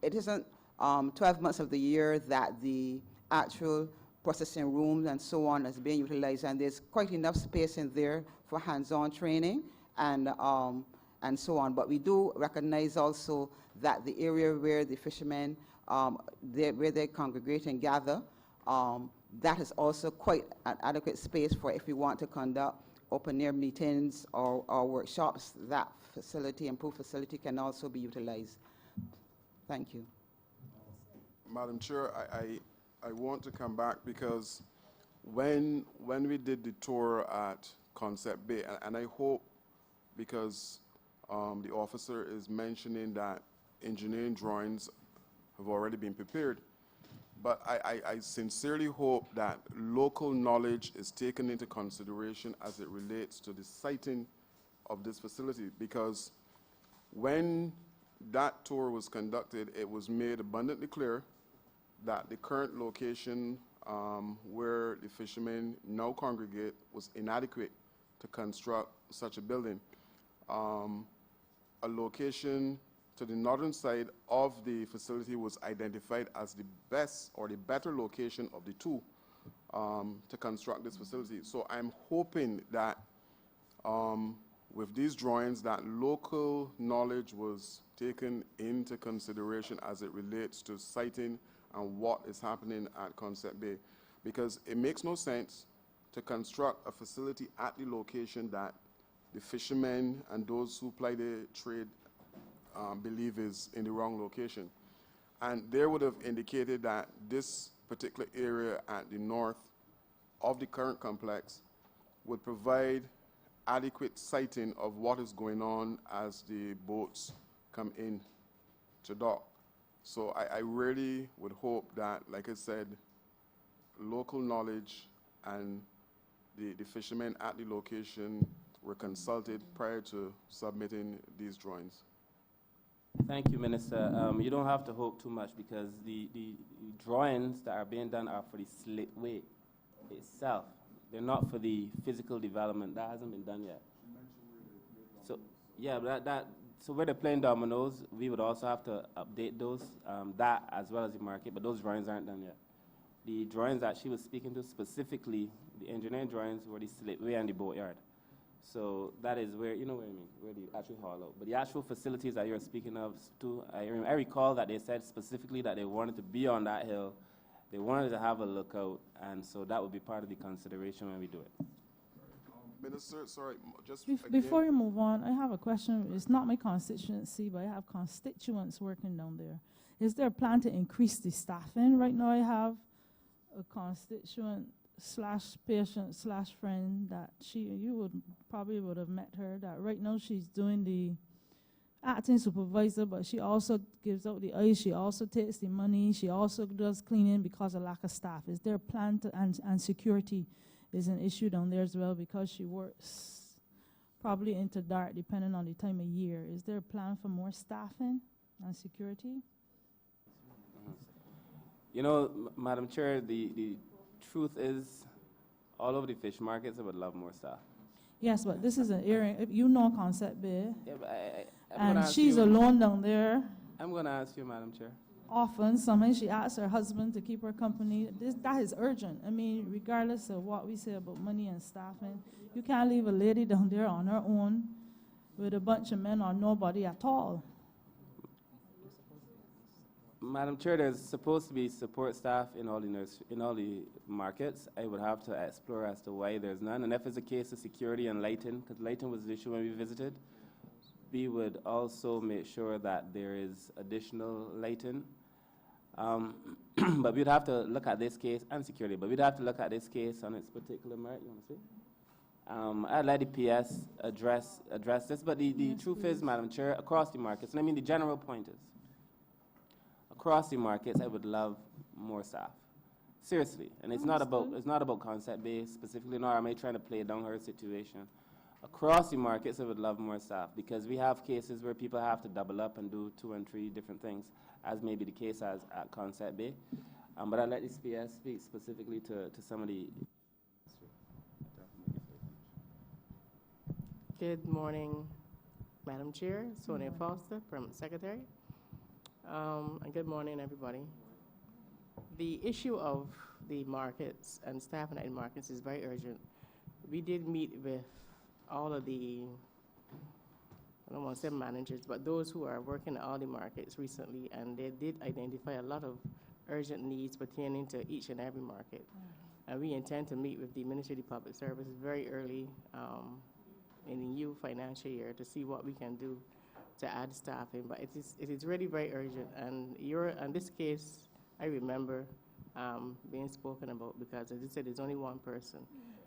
it isn't 12 months of the year that the actual processing rooms and so on is being utilized, and there's quite enough space in there for hands-on training and so on. But we do recognize also that the area where the fishermen where they congregate and gather, that is also quite an adequate space for if we want to conduct open-air meetings or workshops. That facility, improved facility, can also be utilized. Thank you. Madam Chair, I want to come back because when we did the tour at Concept Bay, and I hope, because the officer is mentioning that engineering drawings have already been prepared, but I sincerely hope that local knowledge is taken into consideration as it relates to the siting of this facility, because when that tour was conducted, it was made abundantly clear that the current location where the fishermen now congregate was inadequate to construct such a building. A location to the northern side of the facility was identified as the best or the better location of the two to construct this facility. So I'm hoping that with these drawings that local knowledge was taken into consideration as it relates to siting and what is happening at Concept Bay, because it makes no sense to construct a facility at the location that the fishermen and those who ply the trade believe is in the wrong location. And they would have indicated that this particular area at the north of the current complex would provide adequate sighting of what is going on as the boats come in to dock. So I really would hope that, like I said, local knowledge and the fishermen at the location were consulted prior to submitting these drawings. Thank you, Minister. You don't have to hope too much, because the drawings that are being done are for the slipway itself. They're not for the physical development. That hasn't been done yet. So, yeah, so where they're playing dominoes, we would also have to update those, that as well as the market, but those drawings aren't done yet. The drawings that she was speaking to specifically, the engineering drawings, were the slipway and the boatyard. So that is where, you know what I mean, where the actual haul out. But the actual facilities that you're speaking of, too, I recall that they said specifically that they wanted to be on that hill. They wanted to have a lookout, and so that would be part of the consideration when we do it. Minister, sorry, just Before you move on, I have a question. It's not my constituency, but I have constituents working down there. Is there a plan to increase the staffing? Right now I have a constituent / patient / friend that you probably would have met her, that right now she's doing the acting supervisor, but she also gives out the ice, she also takes the money, she also does cleaning because of lack of staff. Is there a plan to, and security is an issue down there as well because she works probably into dark depending on the time of year. Is there a plan for more staffing and security? You know, Madam Chair, the truth is, all over the fish markets, I would love more staff. Yes, but this is an area, if you know Concept Bay, Yeah, but I'm gonna and ask she's you, alone down there. I'm going to ask you, Madam Chair. Often, sometimes she asks her husband to keep her company. That is urgent. I mean, regardless of what we say about money and staffing, you can't leave a lady down there on her own with a bunch of men or nobody at all. Madam Chair, there's supposed to be support staff in all the markets. I would have to explore as to why there's none. And if it's a case of security and lighting, because lighting was the issue when we visited, we would also make sure that there is additional lighting. But we'd have to look at this case, and security, but we'd have to look at this case on its particular merit. You want to see? I'd let the PS address this, but the Yes, truth please. is, Madam Chair, across the markets, and I mean the general point is, across the markets, I would love more staff. Seriously, and it's not about Concept Bay specifically, nor am I trying to play down her situation. Across the markets, I would love more staff because we have cases where people have to double up and do 2 and 3 different things, as may be the case as at Concept Bay. But I'll let the PS speak specifically to some of the. Good morning, Madam Chair, Sonia Foster, Permanent Secretary. And good morning, everybody. The issue of the markets and staffing at the markets is very urgent. We did meet with all of the, I don't want to say managers, but those who are working at all the markets recently, and they did identify a lot of urgent needs pertaining to each and every market. And we intend to meet with the Ministry of Public Service very early in the new financial year to see what we can do to add staffing, but it is really very urgent. And in this case, I remember being spoken about because, as you said, there's only one person.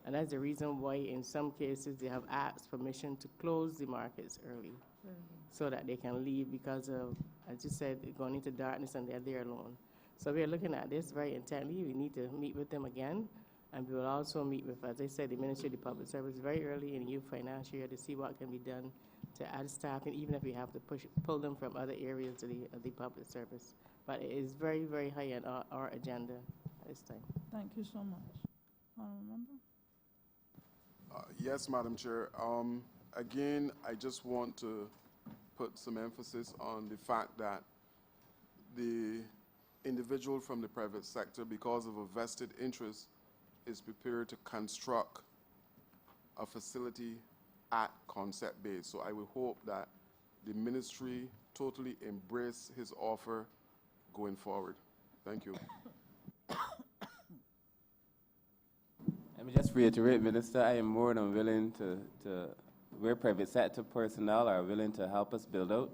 And that's the reason why in some cases they have asked permission to close the markets early so that they can leave because of, as you said, going into darkness and they're there alone. So we are looking at this very intently. We need to meet with them again. And we will also meet with, as I said, the Ministry of Public Service very early in the new financial year to see what can be done to add staff, and even if we have to pull them from other areas of the public service. But it is very, very high on our agenda at this time. Thank you so much. Honourable Member? Yes, Madam Chair. Again, I just want to put some emphasis on the fact that the individual from the private sector, because of a vested interest, is prepared to construct a facility at Concept Bay. So I would hope that the ministry totally embrace his offer going forward. Thank you. Let me just reiterate, Minister, I am more than willing to where private sector personnel are willing to help us build out,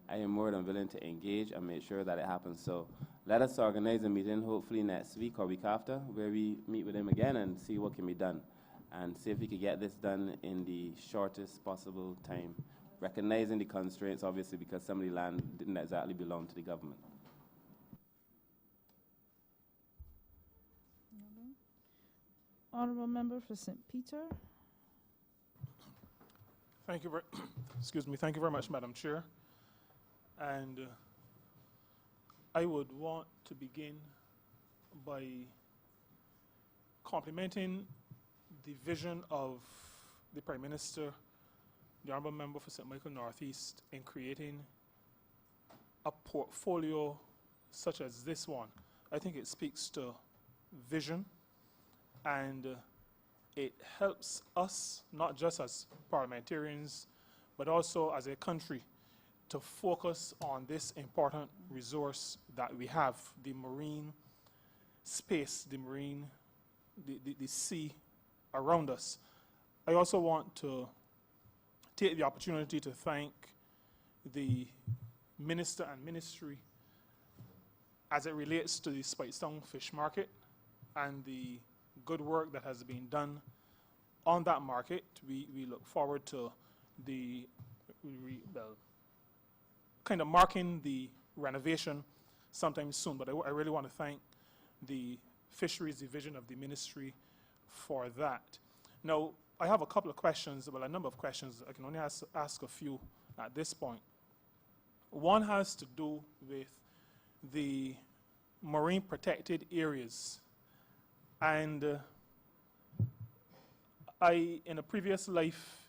I am more than willing to engage and make sure that it happens. So let us organize a meeting hopefully next week or week after where we meet with him again and see what can be done and see if we could get this done in the shortest possible time, recognizing the constraints, obviously, because some of the land didn't exactly belong to the government. Honourable Member for St. Peter? Thank you Thank you very much, Madam Chair. And I would want to begin by complimenting the vision of the Prime Minister, the Honourable Member for St. Michael Northeast, in creating a portfolio such as this one. I think it speaks to vision, and it helps us, not just as parliamentarians, but also as a country, to focus on this important resource that we have, the marine space, the sea around us. I also want to take the opportunity to thank the Minister and Ministry as it relates to the Speightstown Fish Market and the good work that has been done on that market. We look forward to the kind of marking the renovation sometime soon, but I really want to thank the Fisheries Division of the Ministry for that. Now, I have a couple of questions, well, a number of questions. I can only ask a few at this point. One has to do with the marine protected areas. And I, in a previous life,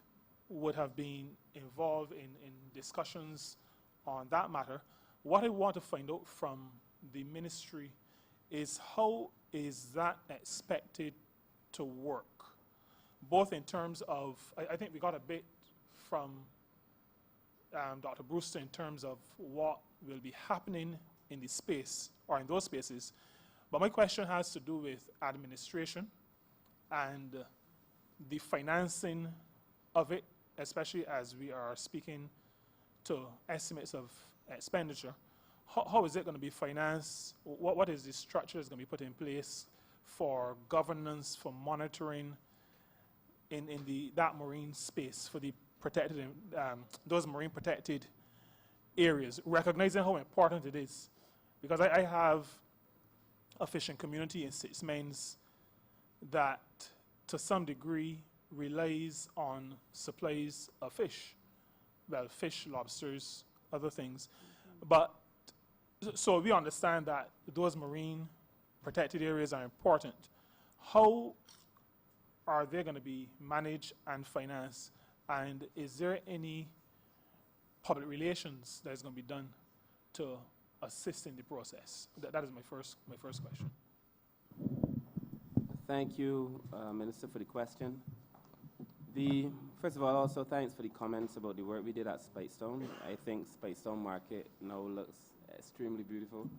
would have been involved in discussions on that matter. What I want to find out from the ministry is how is that expected to work? Both in terms of, I think we got a bit from Dr. Brewster in terms of what will be happening in the space or in those spaces. But my question has to do with administration and the financing of it, especially as we are speaking to estimates of expenditure. How is it going to be financed? What is the structure that's going to be put in place for governance, for monitoring in that marine space for the protected, those marine protected areas, recognizing how important it is? Because I have a fishing community in Six Mains that to some degree relies on supplies of fish. Well, fish, lobsters, other things. But so we understand that those marine protected areas are important. How are they going to be managed and financed? And is there any public relations that is going to be done to assist in the process? That is my first question. Thank you, Minister, for the question. First of all, also thanks for the comments about the work we did at Spitestone. I think Spitestone Market now looks extremely beautiful.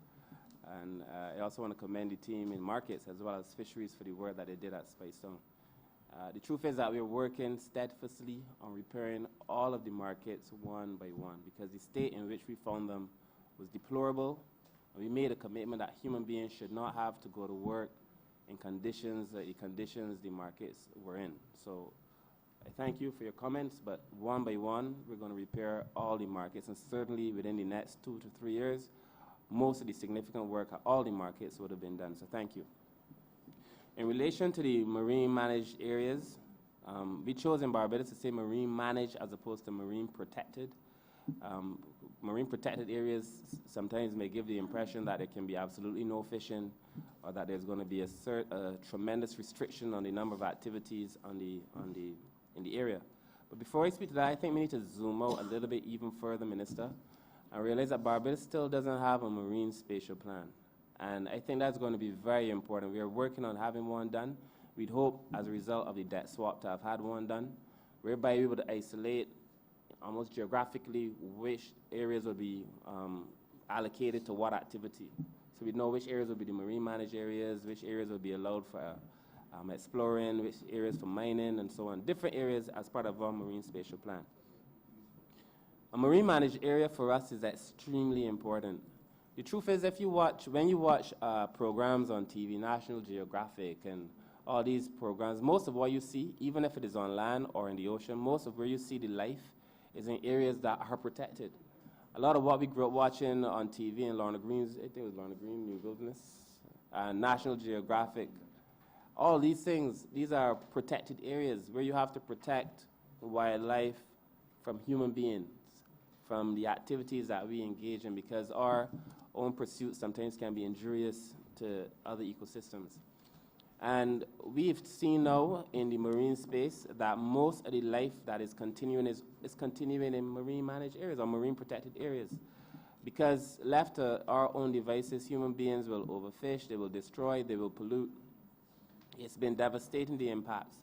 And I also want to commend the team in markets as well as fisheries for the work that they did at Spitestone. The truth is that we're working steadfastly on repairing all of the markets one by one because the state in which we found them was deplorable. And we made a commitment that human beings should not have to go to work in conditions, the conditions the markets were in. So I thank you for your comments, but one by one, we're going to repair all the markets, and certainly within the next 2 to 3 years, most of the significant work at all the markets would have been done, so thank you. In relation to the marine managed areas, we chose in Barbados to say marine managed as opposed to marine protected. Marine protected areas sometimes may give the impression that there can be absolutely no fishing or that there's going to be a tremendous restriction on the number of activities in the area. But before I speak to that, I think we need to zoom out a little bit even further, Minister, and realize that Barbados still doesn't have a marine spatial plan. And I think that's going to be very important. We are working on having one done. We'd hope, as a result of the debt swap, to have had one done, whereby we would isolate almost geographically which areas would be allocated to what activity. So we'd know which areas would be the marine managed areas, which areas would be allowed for exploring, which areas for mining, and so on. Different areas as part of our marine spatial plan. A marine managed area for us is extremely important. The truth is, when you watch programs on TV, National Geographic and all these programs, most of what you see, even if it is on land or in the ocean, most of where you see the life is in areas that are protected. A lot of what we grew up watching on TV and Lorna Green's, I think it was Lorna Green, New Wilderness, and National Geographic, all these things, these are protected areas where you have to protect wildlife from human beings, from the activities that we engage in, because our own pursuits sometimes can be injurious to other ecosystems. And we've seen now in the marine space that most of the life that is continuing is continuing in marine managed areas or marine protected areas. Because left to our own devices, human beings will overfish, they will destroy, they will pollute. It's been devastating, the impacts.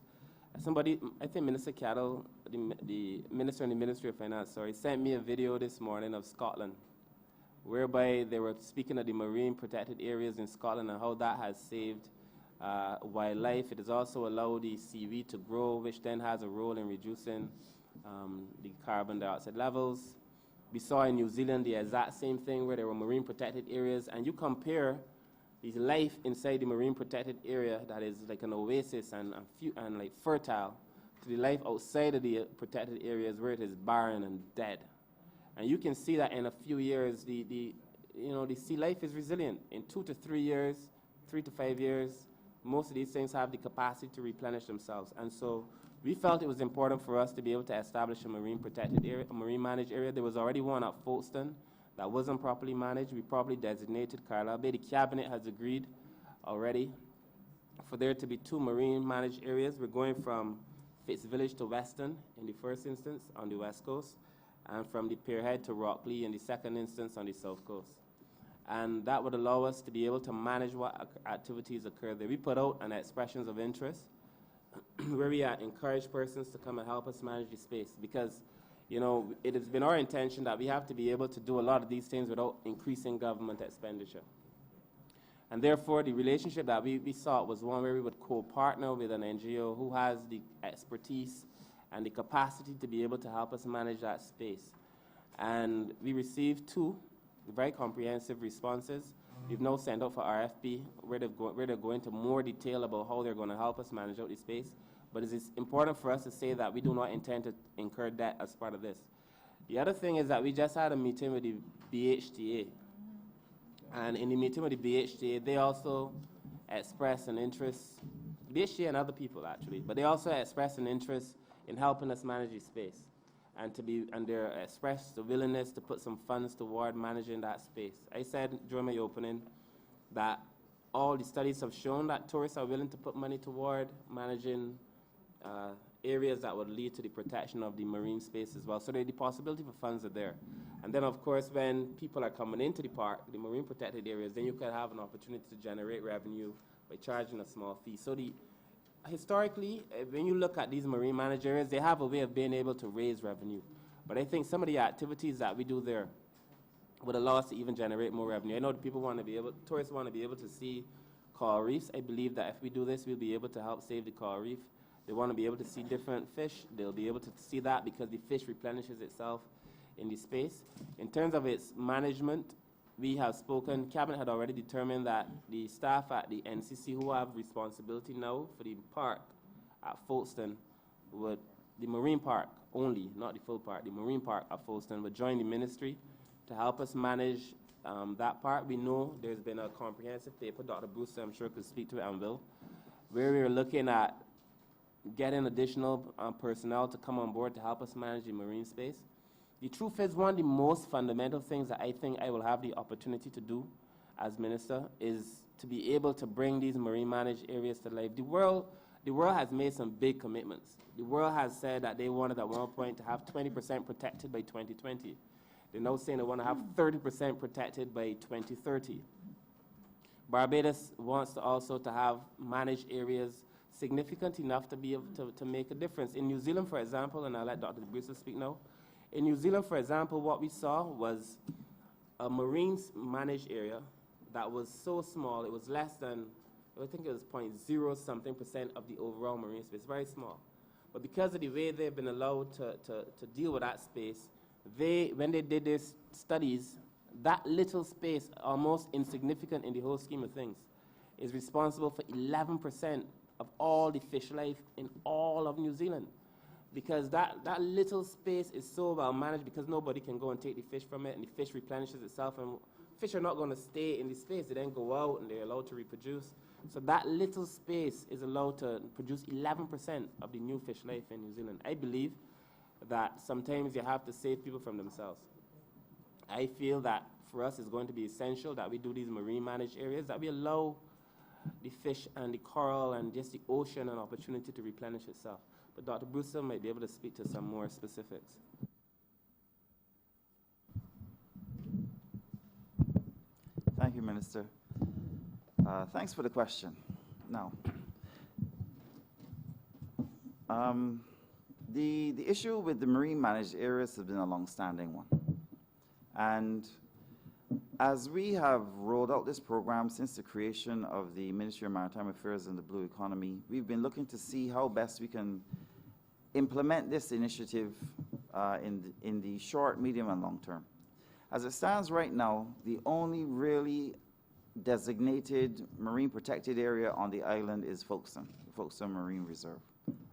Somebody, I think Minister Cattle, the Minister in the Ministry of Finance, sent me a video this morning of Scotland, whereby they were speaking of the marine protected areas in Scotland and how that has saved wildlife. It has also allowed the seaweed to grow, which then has a role in reducing the carbon dioxide levels. We saw in New Zealand the exact same thing where there were marine protected areas, and you compare the life inside the marine protected area that is like an oasis and like fertile to the life outside of the protected areas where it is barren and dead. And you can see that in a few years, the sea life is resilient. In 2 to 3 years, 3 to 5 years, most of these things have the capacity to replenish themselves. And so we felt it was important for us to be able to establish a marine protected area, a marine managed area. There was already one at Folkestone that wasn't properly managed. We properly designated Carlisle Bay. The cabinet has agreed already for there to be 2 marine managed areas. We're going from Fitzvillage to Weston in the first instance on the west coast, and from the Pierhead to Rockley in the second instance on the south coast. And that would allow us to be able to manage what activities occur there. We put out an expressions of interest where we encourage persons to come and help us manage the space, because it has been our intention that we have to be able to do a lot of these things without increasing government expenditure. And therefore, the relationship that we sought was one where we would co-partner with an NGO who has the expertise and the capacity to be able to help us manage that space. And we received 2 very comprehensive responses. We've now sent out for RFP where they're going into more detail about how they're going to help us manage out the space. But it's important for us to say that we do not intend to incur debt as part of this. The other thing is that we just had a meeting with the BHTA. And in the meeting with the BHTA, they also expressed an interest, BHTA and other people actually, but they also expressed an interest in helping us manage the space, and they expressed the willingness to put some funds toward managing that space. I said during my opening that all the studies have shown that tourists are willing to put money toward managing areas that would lead to the protection of the marine space as well. So the possibility for funds are there. And then, of course, when people are coming into the park, the marine protected areas, then you can have an opportunity to generate revenue by charging a small fee. So historically, when you look at these marine managed areas, they have a way of being able to raise revenue. But I think some of the activities that we do there would allow us to even generate more revenue. I know tourists want to be able to see coral reefs. I believe that if we do this, we'll be able to help save the coral reef. They want to be able to see different fish. They'll be able to see that because the fish replenishes itself in the space. In terms of its management, we have spoken, Cabinet had already determined that the staff at the NCC who have responsibility now for the park at Folkestone the marine park only, not the full park, the marine park at Folkestone would join the ministry to help us manage that part. We know there's been a comprehensive paper, Dr. Brewster, I'm sure could speak to it and will, where we were looking at getting additional personnel to come on board to help us manage the marine space. The truth is, one of the most fundamental things that I think I will have the opportunity to do as minister is to be able to bring these marine managed areas to life. The world has made some big commitments. The world has said that they wanted at one point to have 20% protected by 2020. They're now saying they want to have 30% protected by 2030. Barbados wants to also to have managed areas significant enough to be able to make a difference. In New Zealand, for example, and I'll let Dr. Brewster speak now. In New Zealand, for example, what we saw was a marine managed area that was so small, it was less than, I think it was 0.0 something % of the overall marine space, very small. But because of the way they've been allowed to deal with that space, when they did their studies, that little space, almost insignificant in the whole scheme of things, is responsible for 11% of all the fish life in all of New Zealand. Because that little space is so well managed because nobody can go and take the fish from it, and the fish replenishes itself, and fish are not going to stay in the space. They then go out and they're allowed to reproduce. So that little space is allowed to produce 11% of the new fish life in New Zealand. I believe that sometimes you have to save people from themselves. I feel that for us it's going to be essential that we do these marine managed areas, that we allow the fish and the coral and just the ocean an opportunity to replenish itself. But Dr. Brewster might be able to speak to some more specifics. Thank you, Minister. Thanks for the question. Now, the issue with the marine managed areas has been a long-standing one. And as we have rolled out this program since the creation of the Ministry of Maritime Affairs and the Blue Economy, we've been looking to see how best we can implement this initiative in the short, medium, and long term. As it stands right now, the only really designated marine protected area on the island is Folkestone Marine Reserve,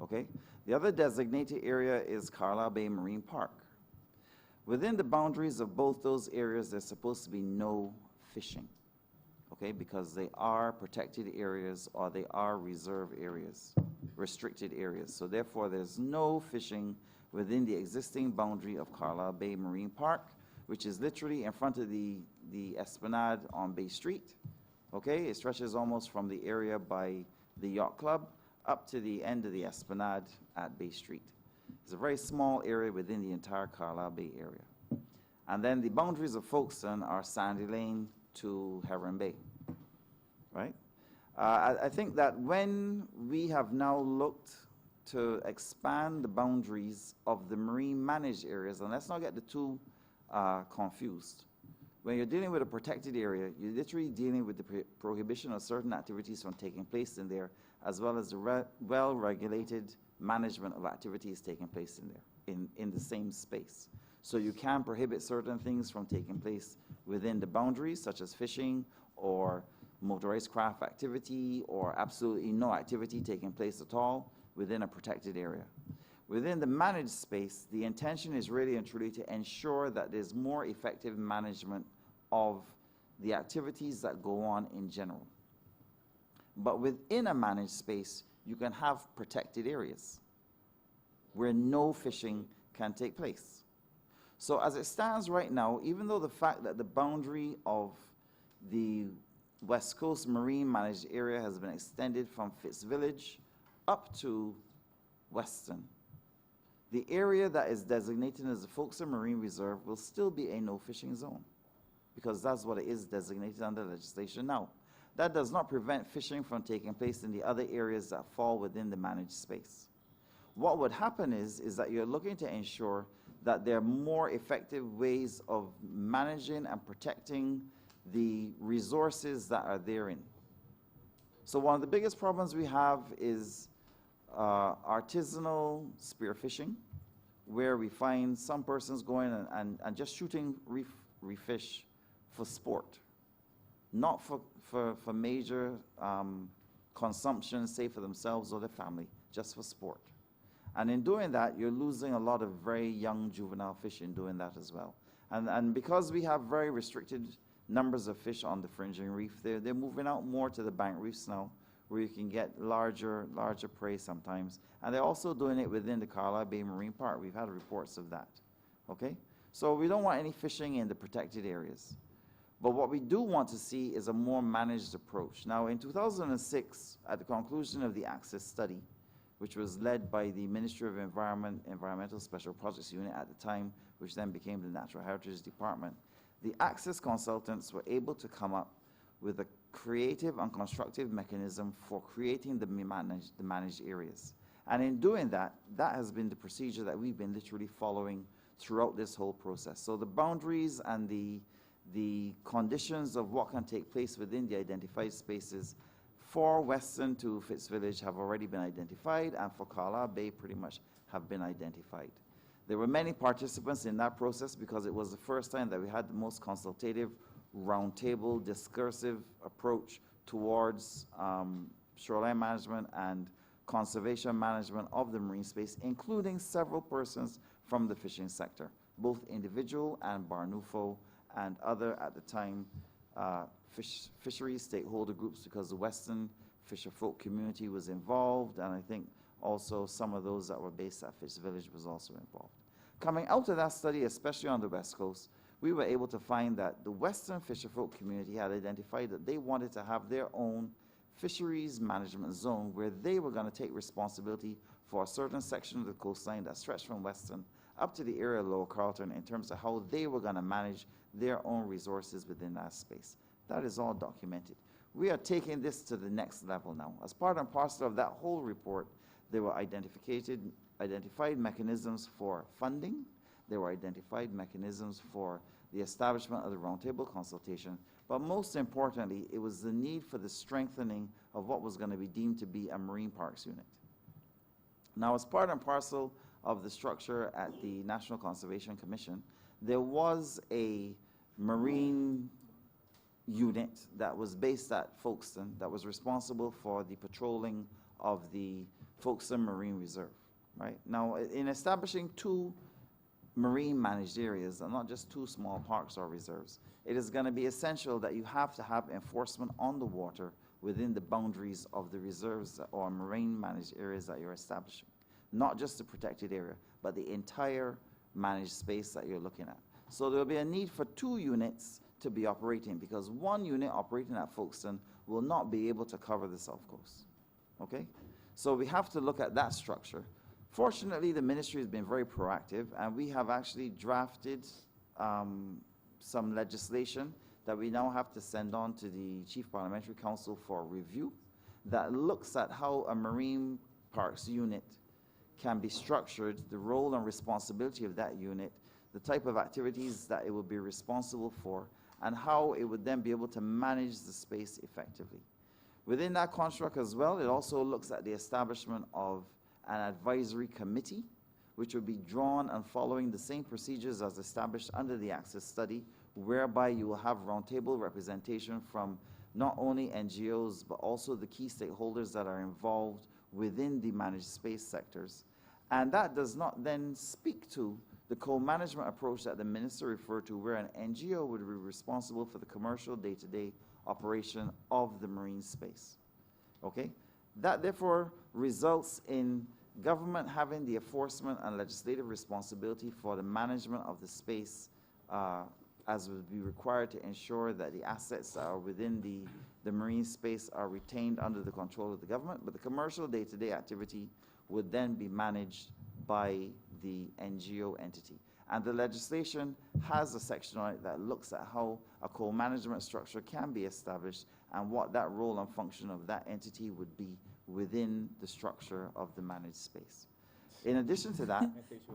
okay? The other designated area is Carlisle Bay Marine Park. Within the boundaries of both those areas, there's supposed to be no fishing, okay, because they are protected areas or they are reserve areas, restricted areas. So therefore, there's no fishing within the existing boundary of Carlisle Bay Marine Park, which is literally in front of the Esplanade on Bay Street, okay? It stretches almost from the area by the Yacht Club up to the end of the Esplanade at Bay Street. It's a very small area within the entire Carlisle Bay area. And then the boundaries of Folkestone are Sandy Lane to Heron Bay, right? I think that when we have now looked to expand the boundaries of the marine managed areas, and let's not get the two confused. When you're dealing with a protected area, you're literally dealing with the prohibition of certain activities from taking place in there, as well as the well-regulated management of activities taking place in there, in the same space. So you can prohibit certain things from taking place within the boundaries, such as fishing or motorized craft activity, or absolutely no activity taking place at all within a protected area. Within the managed space, the intention is really and truly to ensure that there's more effective management of the activities that go on in general. But within a managed space, you can have protected areas where no fishing can take place. So as it stands right now, even though the fact that the boundary of the West Coast Marine Managed Area has been extended from Fitz Village up to Weston, the area that is designated as the Folkestone Marine Reserve will still be a no fishing zone, because that's what it is designated under legislation now. That does not prevent fishing from taking place in the other areas that fall within the managed space. What would happen is that you're looking to ensure that there are more effective ways of managing and protecting the resources that are therein. So one of the biggest problems we have is artisanal spearfishing, where we find some persons going and just shooting reef fish for sport, not for major consumption, say for themselves or their family, just for sport. And in doing that, you're losing a lot of very young juvenile fish in doing that as well. And because we have very restricted numbers of fish on the fringing reef, they're moving out more to the bank reefs now, where you can get larger prey sometimes. And they're also doing it within the Carlisle Bay Marine Park. We've had reports of that, okay? So we don't want any fishing in the protected areas. But what we do want to see is a more managed approach. Now, in 2006, at the conclusion of the Access study, which was led by the Ministry of Environmental Special Projects Unit at the time, which then became the Natural Heritage Department, the Access consultants were able to come up with a creative and constructive mechanism for creating the managed areas. And in doing that, that has been the procedure that we've been literally following throughout this whole process. So the boundaries and the conditions of what can take place within the identified spaces for Weston to Fitz Village have already been identified, and for Carlisle Bay pretty much have been identified. There were many participants in that process because it was the first time that we had the most consultative, roundtable, discursive approach towards shoreline management and conservation management of the marine space, including several persons from the fishing sector, both individual and Barnufo and other, at the time, fisheries stakeholder groups, because the Western fisherfolk community was involved, and I think also some of those that were based at Fitz Village was also involved. Coming out of that study, especially on the West Coast, we were able to find that the Western fisherfolk community had identified that they wanted to have their own fisheries management zone where they were going to take responsibility for a certain section of the coastline that stretched from Weston up to the area of Lower Carlton in terms of how they were going to manage their own resources within that space. That is all documented. We are taking this to the next level now. As part and parcel of that whole report, there were identified mechanisms for funding. There were identified mechanisms for the establishment of the roundtable consultation. But most importantly, it was the need for the strengthening of what was going to be deemed to be a Marine Parks unit. Now, as part and parcel of the structure at the National Conservation Commission, there was a marine unit that was based at Folkestone that was responsible for the patrolling of the Folkestone Marine Reserve, right? Now, in establishing two marine managed areas and not just 2 small parks or reserves. It is going to be essential that you have to have enforcement on the water within the boundaries of the reserves or marine managed areas that you're establishing. Not just the protected area, but the entire managed space that you're looking at. So there'll be a need for 2 units to be operating, because 1 unit operating at Folkestone will not be able to cover the South Coast. Okay? So we have to look at that structure. Fortunately, the ministry has been very proactive, and we have actually drafted some legislation that we now have to send on to the Chief Parliamentary Council for review that looks at how a marine parks unit can be structured, the role and responsibility of that unit, the type of activities that it will be responsible for, and how it would then be able to manage the space effectively. Within that construct as well, it also looks at the establishment of an advisory committee, which will be drawn and following the same procedures as established under the Access Study, whereby you will have roundtable representation from not only NGOs, but also the key stakeholders that are involved within the managed space sectors. And that does not then speak to the co-management approach that the minister referred to, where an NGO would be responsible for the commercial day-to-day operation of the marine space. Okay? That therefore results in government having the enforcement and legislative responsibility for the management of the space, as would be required to ensure that the assets that are within the marine space are retained under the control of the government, but the commercial day-to-day activity would then be managed by the NGO entity. And the legislation has a section on it that looks at how a co-management structure can be established and what that role and function of that entity would be within the structure of the managed space. In addition to that,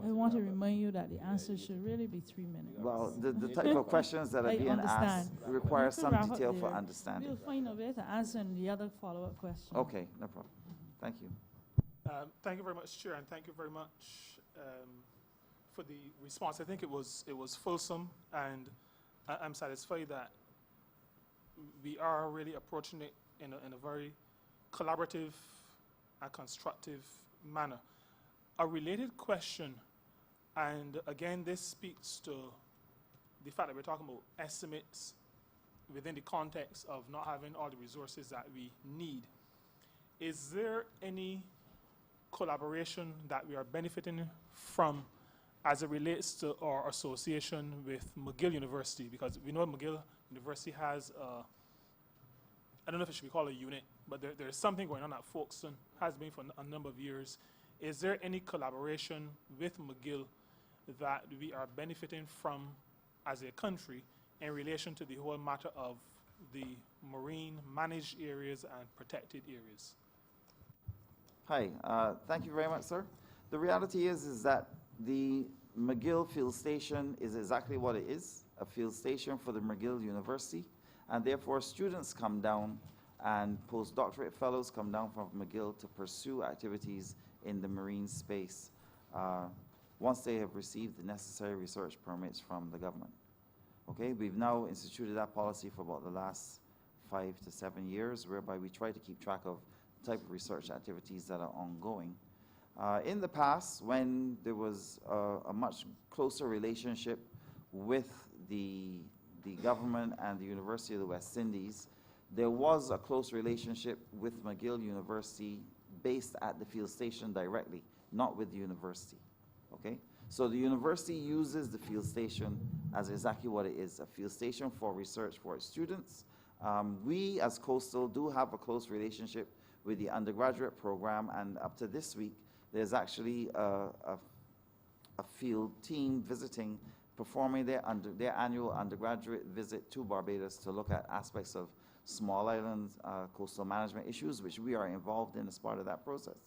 I want to remind you that the answer should really be 3 minutes. well, the type of questions that are I being asked understand. require You could some wrap up detail for there. understanding. We'll find a way to answer in the other follow-up question. Okay, no problem. Thank you. Thank you very much, Chair, and thank you very much for the response. I think it was fulsome, and I'm satisfied that we are really approaching it in a very collaborative and constructive manner. A related question, and again, this speaks to the fact that we're talking about estimates within the context of not having all the resources that we need. Is there any collaboration that we are benefiting from as it relates to our association with McGill University? Because we know McGill University has, I don't know if it should be called a unit, but there's something going on at Folkestone, has been for a number of years. Is there any collaboration with McGill that we are benefiting from as a country in relation to the whole matter of the marine managed areas and protected areas? Hi, thank you very much, sir. The reality is that the McGill field station is exactly what it is, a field station for the McGill University, and therefore students come down and postdoctorate fellows come down from McGill to pursue activities in the marine space once they have received the necessary research permits from the government. Okay, we've now instituted that policy for about the last 5 to 7 years, whereby we try to keep track of the type of research activities that are ongoing. In the past, when there was a much closer relationship with the government and the University of the West Indies, there was a close relationship with McGill University based at the field station directly, not with the university, okay? So the university uses the field station as exactly what it is, a field station for research for its students. We, as Coastal, do have a close relationship with the undergraduate program, and up to this week, there's actually a field team visiting, performing their annual undergraduate visit to Barbados to look at aspects of small island coastal management issues, which we are involved in as part of that process.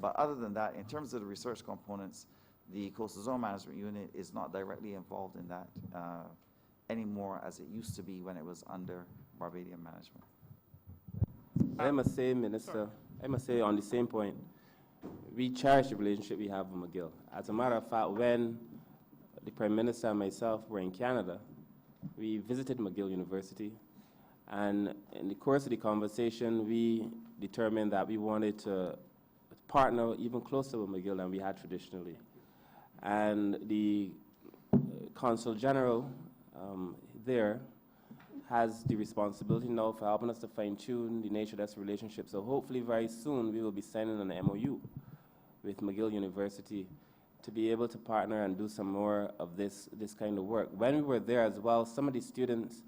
But other than that, in terms of the research components, the Coastal Zone Management Unit is not directly involved in that anymore as it used to be when it was under Barbadian management. I must say, Minister, I must say on the same point, we cherish the relationship we have with McGill. As a matter of fact, when the Prime Minister and myself were in Canada, we visited McGill University, and in the course of the conversation, we determined that we wanted to partner even closer with McGill than we had traditionally. And the Consul General there has the responsibility now for helping us to fine-tune the nature of this relationship. So hopefully very soon we will be signing an MOU with McGill University to be able to partner and do some more of this kind of work. When we were there as well, some of the students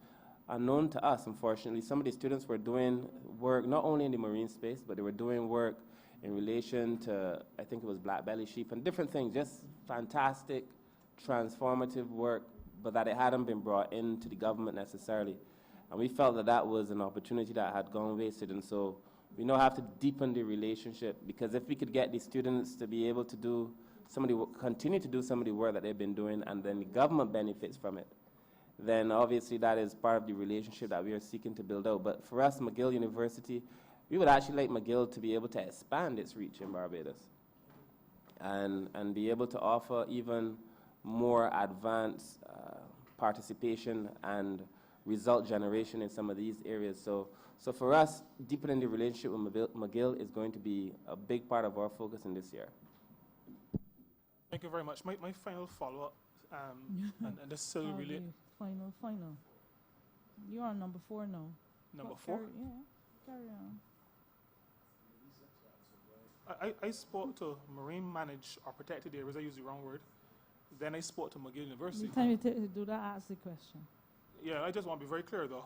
are known to us, unfortunately. Some of the students were doing work not only in the marine space, but they were doing work in relation to, I think it was black belly sheep and different things, just fantastic, transformative work, but that it hadn't been brought into the government necessarily. And we felt that that was an opportunity that had gone wasted, and so we now have to deepen the relationship, because if we could get the students to be able to do continue to do some of the work that they've been doing, and then the government benefits from it, then obviously that is part of the relationship that we are seeking to build out. But for us, McGill University, we would actually like McGill to be able to expand its reach in Barbados and be able to offer even more advanced participation and result generation in some of these areas. So for us, deepening the relationship with McGill is going to be a big part of our focus in this year. Thank you very much. My final follow-up, and this still relate. Final. You're on number 4 now. Number 4? Carry on. I spoke to marine managed or protected areas. I used the wrong word. Then I spoke to McGill University. The time you take to do that, ask the question. Yeah, I just want to be very clear, though.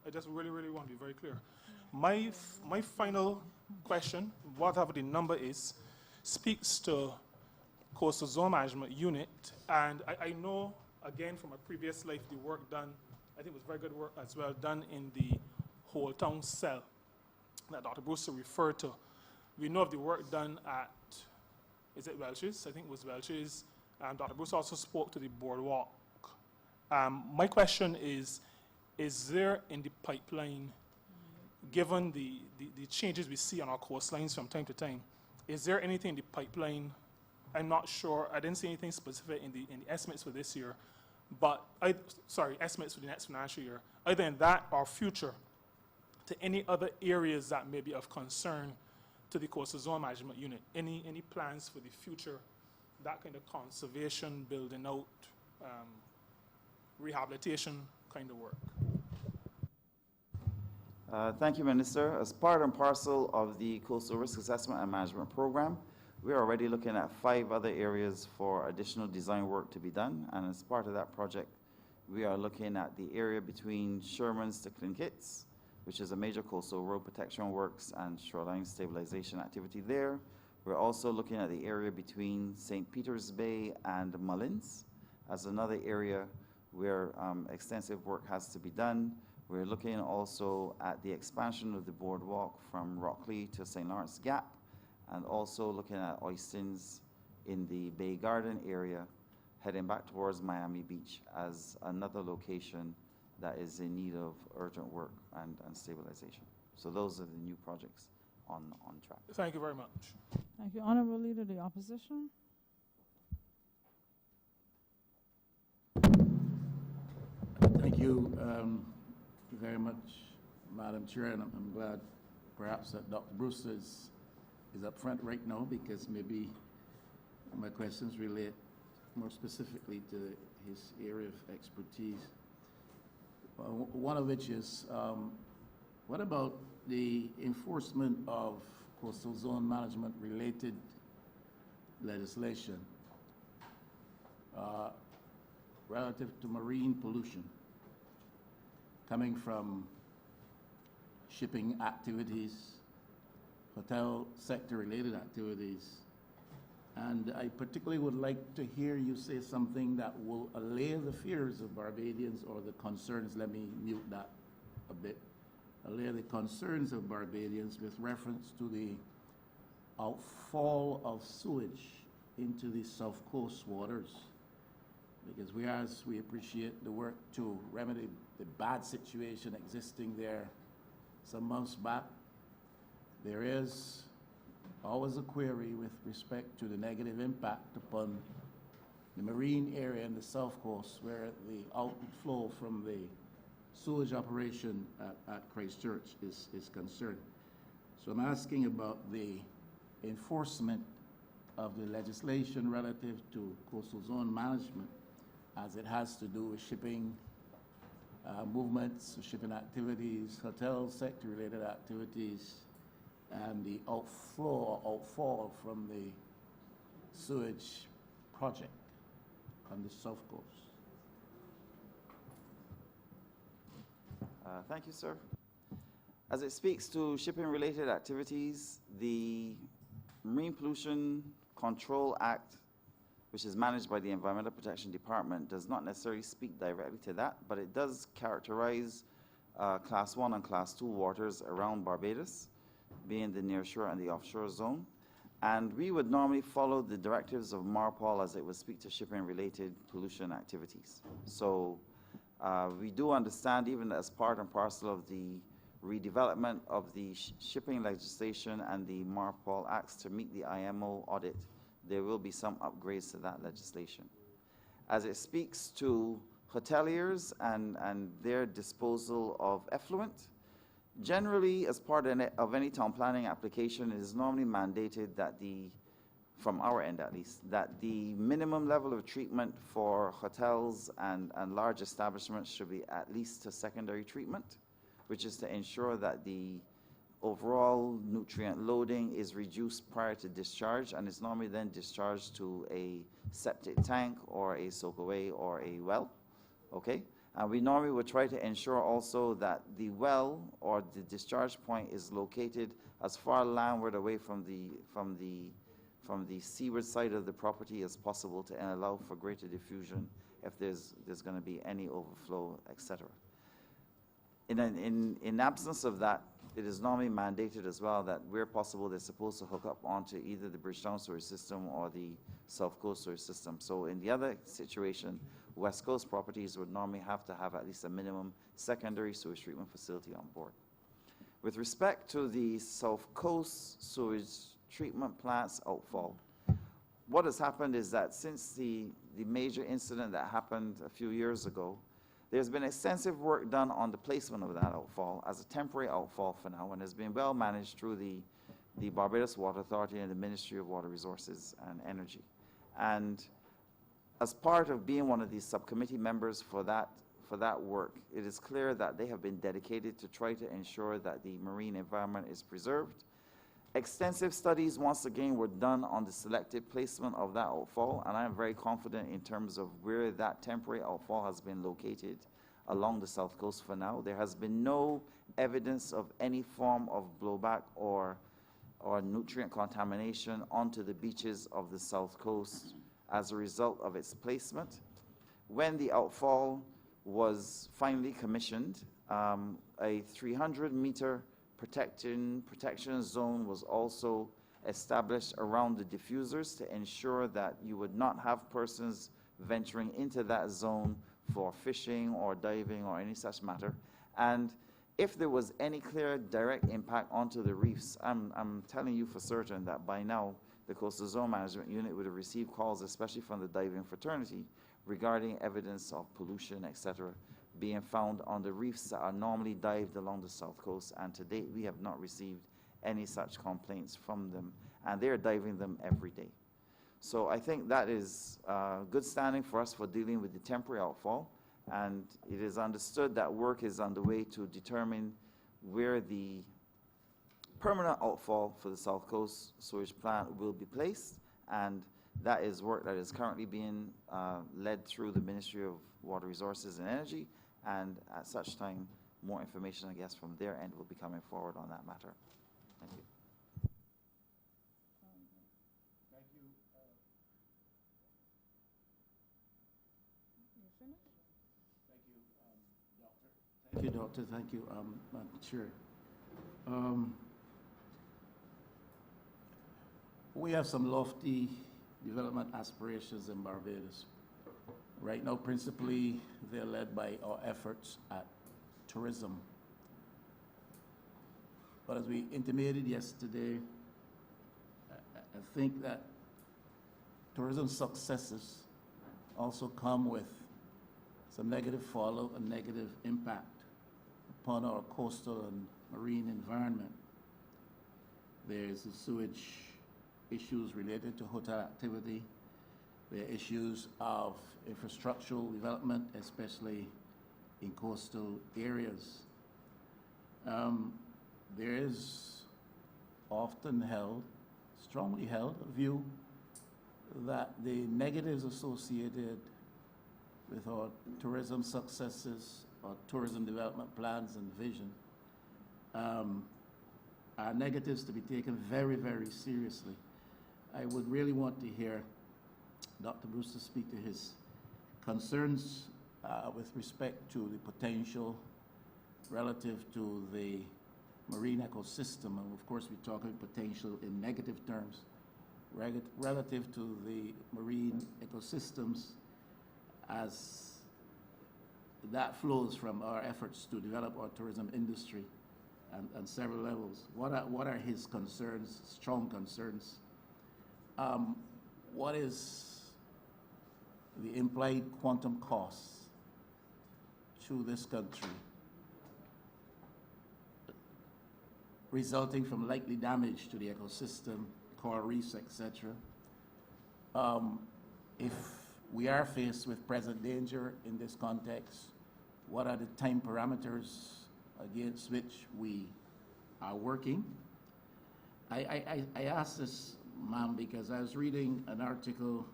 I just really, really want to be very clear. My final question, whatever the number is, speaks to Coastal Zone Management Unit, and I know, again, from a previous life, the work done, I think it was very good work as well, done in the whole town cell that Dr. Brewster referred to. We know of the work done at, is it Welch's? I think it was Welch's. Dr. Brewster also spoke to the boardwalk. My question is there in the pipeline, given the changes we see on our coastlines from time to time, is there anything in the pipeline? I'm not sure. I didn't see anything specific in the estimates for this year, but estimates for the next financial year. Either in that or future, to any other areas that may be of concern to the Coastal Zone Management Unit. Any plans for the future, that kind of conservation, building out, rehabilitation kind of work? Thank you, Minister. As part and parcel of the Coastal Risk Assessment and Management Program, we're already looking at 5 other areas for additional design work to be done. And as part of that project, we are looking at the area between Sherman's to Clinkits, which is a major coastal road protection works and shoreline stabilization activity there. We're also looking at the area between St. Peter's Bay and Mullins as another area where extensive work has to be done. We're looking also at the expansion of the boardwalk from Rockley to St. Lawrence Gap, and also looking at Oistins in the Bay Garden area, heading back towards Miami Beach as another location that is in need of urgent work and stabilization. So those are the new projects on track. Thank you very much. Thank you. Honourable Leader of the Opposition. Thank you very much, Madam Chair, and I'm glad perhaps that Dr. Brewster is up front right now, because maybe my questions relate more specifically to his area of expertise. One of which is, what about the enforcement of coastal zone management related legislation relative to marine pollution coming from shipping activities, hotel sector related activities? And I particularly would like to hear you say something that will allay the fears of Barbadians, or the concerns, let me mute that a bit, allay the concerns of Barbadians with reference to the outfall of sewage into the South Coast waters. Because we appreciate the work to remedy the bad situation existing there some months back, there is always a query with respect to the negative impact upon the marine area in the South Coast, where the outflow from the sewage operation at Christchurch is concerned. So I'm asking about the enforcement of the legislation relative to coastal zone management as it has to do with shipping movements, shipping activities, hotel sector-related activities, and the outflow or outfall from the sewage project on the South Coast. Thank you, sir. As it speaks to shipping-related activities, the Marine Pollution Control Act, which is managed by the Environmental Protection Department, does not necessarily speak directly to that, but it does characterize Class 1 and Class 2 waters around Barbados, being the nearshore and the offshore zone. And we would normally follow the directives of MARPOL as it would speak to shipping-related pollution activities. So we do understand, even as part and parcel of the redevelopment of the shipping legislation and the MARPOL acts to meet the IMO audit, there will be some upgrades to that legislation. As it speaks to hoteliers and their disposal of effluent, generally, as part of any town planning application, it is normally mandated that from our end at least, that the minimum level of treatment for hotels and large establishments should be at least a secondary treatment, which is to ensure that the overall nutrient loading is reduced prior to discharge, and is normally then discharged to a septic tank or a soak-away or a well, okay? And we normally would try to ensure also that the well or the discharge point is located as far landward away from the seaward side of the property as possible to allow for greater diffusion if there's going to be any overflow, etc. In absence of that, it is normally mandated as well that where possible they're supposed to hook up onto either the Bridgetown sewage system or the South Coast sewage system. So in the other situation, West Coast properties would normally have to have at least a minimum secondary sewage treatment facility on board. With respect to the South Coast sewage treatment plant's outfall, what has happened is that since the major incident that happened a few years ago, there's been extensive work done on the placement of that outfall as a temporary outfall for now, and has been well managed through the Barbados Water Authority and the Ministry of Water Resources and Energy. And as part of being one of these subcommittee members for that work, it is clear that they have been dedicated to try to ensure that the marine environment is preserved. Extensive studies, once again, were done on the selected placement of that outfall, and I am very confident in terms of where that temporary outfall has been located along the South Coast for now. There has been no evidence of any form of blowback or nutrient contamination onto the beaches of the South Coast as a result of its placement. When the outfall was finally commissioned, a 300-meter protection zone was also established around the diffusers to ensure that you would not have persons venturing into that zone for fishing or diving or any such matter. And if there was any clear direct impact onto the reefs, I'm telling you for certain that by now the Coastal Zone Management Unit would have received calls, especially from the diving fraternity, regarding evidence of pollution, etc., being found on the reefs that are normally dived along the South Coast, and to date we have not received any such complaints from them, and they're diving them every day. So I think that is good standing for us for dealing with the temporary outfall, and it is understood that work is underway to determine where the permanent outfall for the South Coast sewage plant will be placed, and that is work that is currently being led through the Ministry of Water Resources and Energy, and at such time, more information, I guess, from their end will be coming forward on that matter. Thank you. Thank you. Thank you, Doctor. Thank you, Madam Chair. We have some lofty development aspirations in Barbados. Right now, principally, they're led by our efforts at tourism. But as we intimated yesterday, I think that tourism successes also come with some negative fallout and negative impact upon our coastal and marine environment. There's the sewage issues related to hotel activity. There are issues of infrastructural development, especially in coastal areas. There is often held, strongly held, a view that the negatives associated with our tourism successes, our tourism development plans and vision, are negatives to be taken very, very seriously. I would really want to hear Dr. Brewster speak to his concerns with respect to the potential relative to the marine ecosystem. And of course, we're talking potential in negative terms, relative to the marine ecosystems as that flows from our efforts to develop our tourism industry and several levels. What are his concerns, strong concerns? What is the implied quantum costs to this country resulting from likely damage to the ecosystem, coral reefs, etc.? If we are faced with present danger in this context, what are the time parameters against which we are working? I ask this, ma'am, because I was reading an article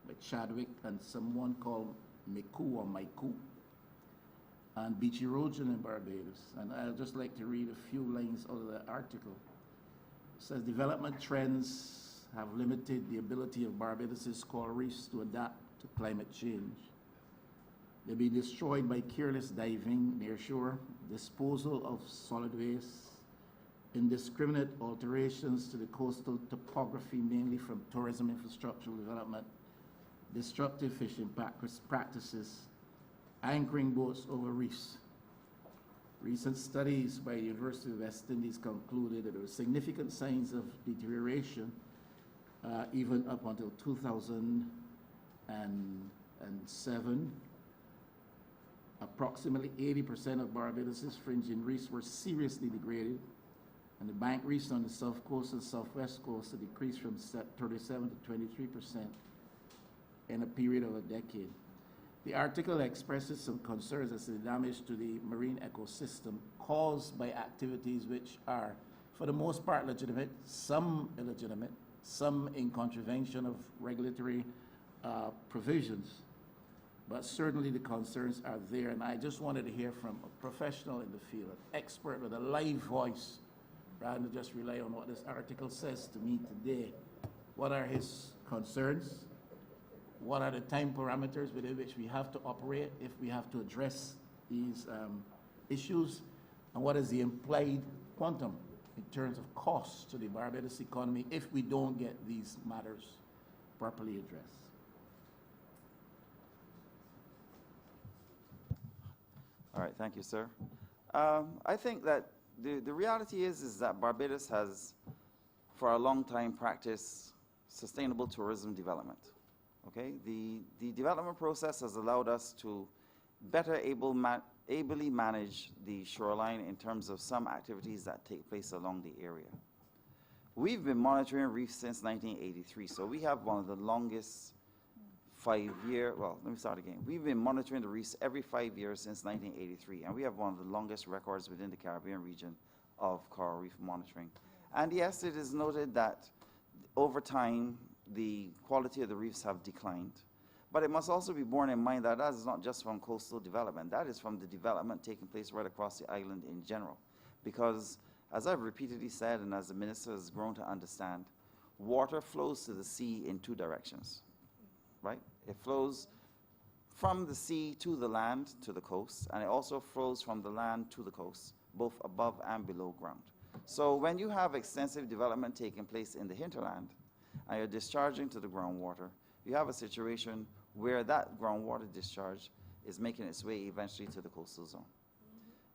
by Chadwick and someone called Miku or Maiku on beach erosion in Barbados. And I'd just like to read a few lines out of the article. It says, development trends have limited the ability of Barbados's coral reefs to adapt to climate change. They'll be destroyed by careless diving near shore, disposal of solid waste, indiscriminate alterations to the coastal topography, mainly from tourism infrastructural development, destructive fishing practices, anchoring boats over reefs. Recent studies by the University of West Indies concluded that there were significant signs of deterioration even up until 2007. Approximately 80% of Barbados's fringing reefs were seriously degraded, and the bank reefs on the south coast and southwest coast had decreased from 37 to 23% in a period of a decade. The article expresses some concerns as to the damage to the marine ecosystem caused by activities which are, for the most part, legitimate, some illegitimate, some in contravention of regulatory provisions. But certainly the concerns are there, and I just wanted to hear from a professional in the field, an expert with a live voice, rather than just rely on what this article says to me today. What are his concerns? What are the time parameters within which we have to operate if we have to address these issues? And what is the implied quantum in terms of costs to the Barbados economy if we don't get these matters properly addressed? All right, thank you, sir. I think that the reality is that Barbados has, for a long time, practiced sustainable tourism development. Okay, the development process has allowed us to better ably manage the shoreline in terms of some activities that take place along the area. We've been monitoring reefs since 1983, so we have one of the longest 5-year, well, let me start again. We've been monitoring the reefs every 5 years since 1983, and we have one of the longest records within the Caribbean region of coral reef monitoring. And yes, it is noted that over time, the quality of the reefs have declined. But it must also be borne in mind that that is not just from coastal development. That is from the development taking place right across the island in general. Because, as I've repeatedly said, and as the minister has grown to understand, water flows to the sea in 2 directions, right? It flows from the sea to the land, to the coast, and it also flows from the land to the coast, both above and below ground. So when you have extensive development taking place in the hinterland, and you're discharging to the groundwater, you have a situation where that groundwater discharge is making its way eventually to the coastal zone.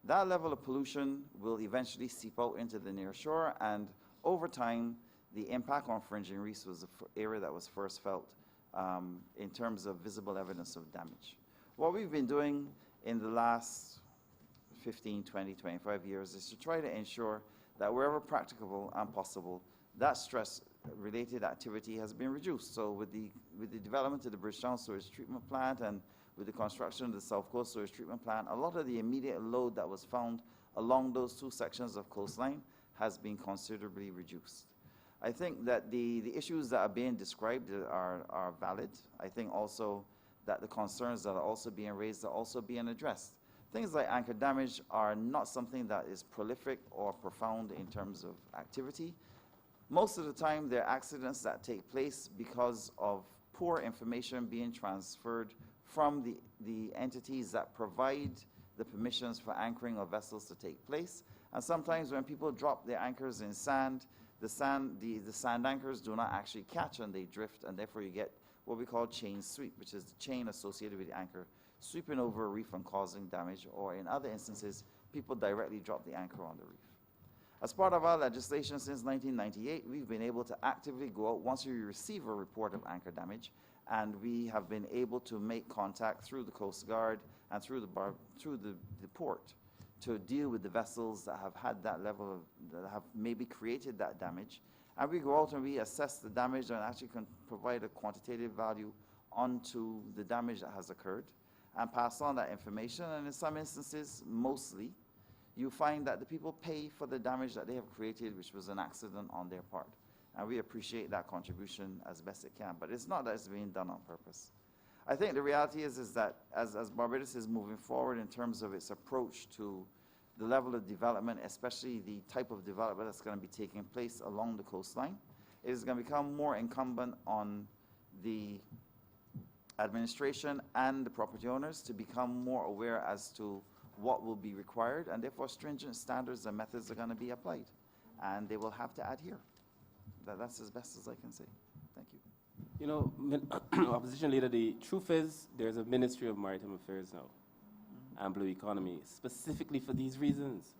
That level of pollution will eventually seep out into the near shore, and over time, the impact on fringing reefs was the area that was first felt in terms of visible evidence of damage. What we've been doing in the last 15, 20, 25 years is to try to ensure that wherever practicable and possible, that stress related activity has been reduced. So with the development of the Bridgetown Sewage Treatment Plant and with the construction of the South Coast Sewage Treatment Plant, a lot of the immediate load that was found along those two sections of coastline has been considerably reduced. I think that the issues that are being described are valid. I think also that the concerns that are also being raised are also being addressed. Things like anchor damage are not something that is prolific or profound in terms of activity. Most of the time, they're accidents that take place because of poor information being transferred from the entities that provide the permissions for anchoring of vessels to take place. And sometimes when people drop their anchors in sand, the sand anchors do not actually catch and they drift, and therefore you get what we call chain sweep, which is the chain associated with the anchor sweeping over a reef and causing damage, or in other instances, people directly drop the anchor on the reef. As part of our legislation since 1998, we've been able to actively go out once we receive a report of anchor damage, and we have been able to make contact through the Coast Guard and through the port to deal with the vessels that have had that level of, that have maybe created that damage. And we go out and we assess the damage and actually can provide a quantitative value onto the damage that has occurred and pass on that information. And in some instances, mostly, you find that the people pay for the damage that they have created, which was an accident on their part. And we appreciate that contribution as best it can, but it's not that it's being done on purpose. I think the reality is that as Barbados is moving forward in terms of its approach to the level of development, especially the type of development that's going to be taking place along the coastline, it is going to become more incumbent on the administration and the property owners to become more aware as to what will be required, and therefore stringent standards and methods are going to be applied, and they will have to adhere. That's as best as I can say. Thank you. You know, Opposition Leader, the truth is there's a Ministry of Maritime Affairs now and Blue Economy, specifically for these reasons.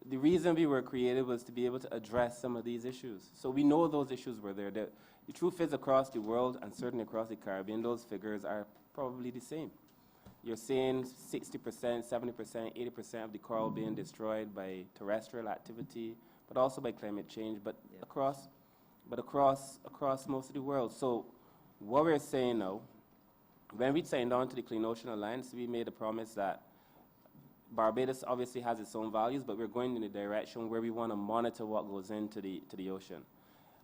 The reason we were created was to be able to address some of these issues. So we know those issues were there. The truth is across the world, and certainly across the Caribbean, those figures are probably the same. You're seeing 60%, 70%, 80% of the coral being destroyed by terrestrial activity, but also by climate change, but across most of the world. So what we're saying now, when we signed on to the Clean Ocean Alliance, we made a promise that Barbados obviously has its own values, but we're going in a direction where we want to monitor what goes into the ocean.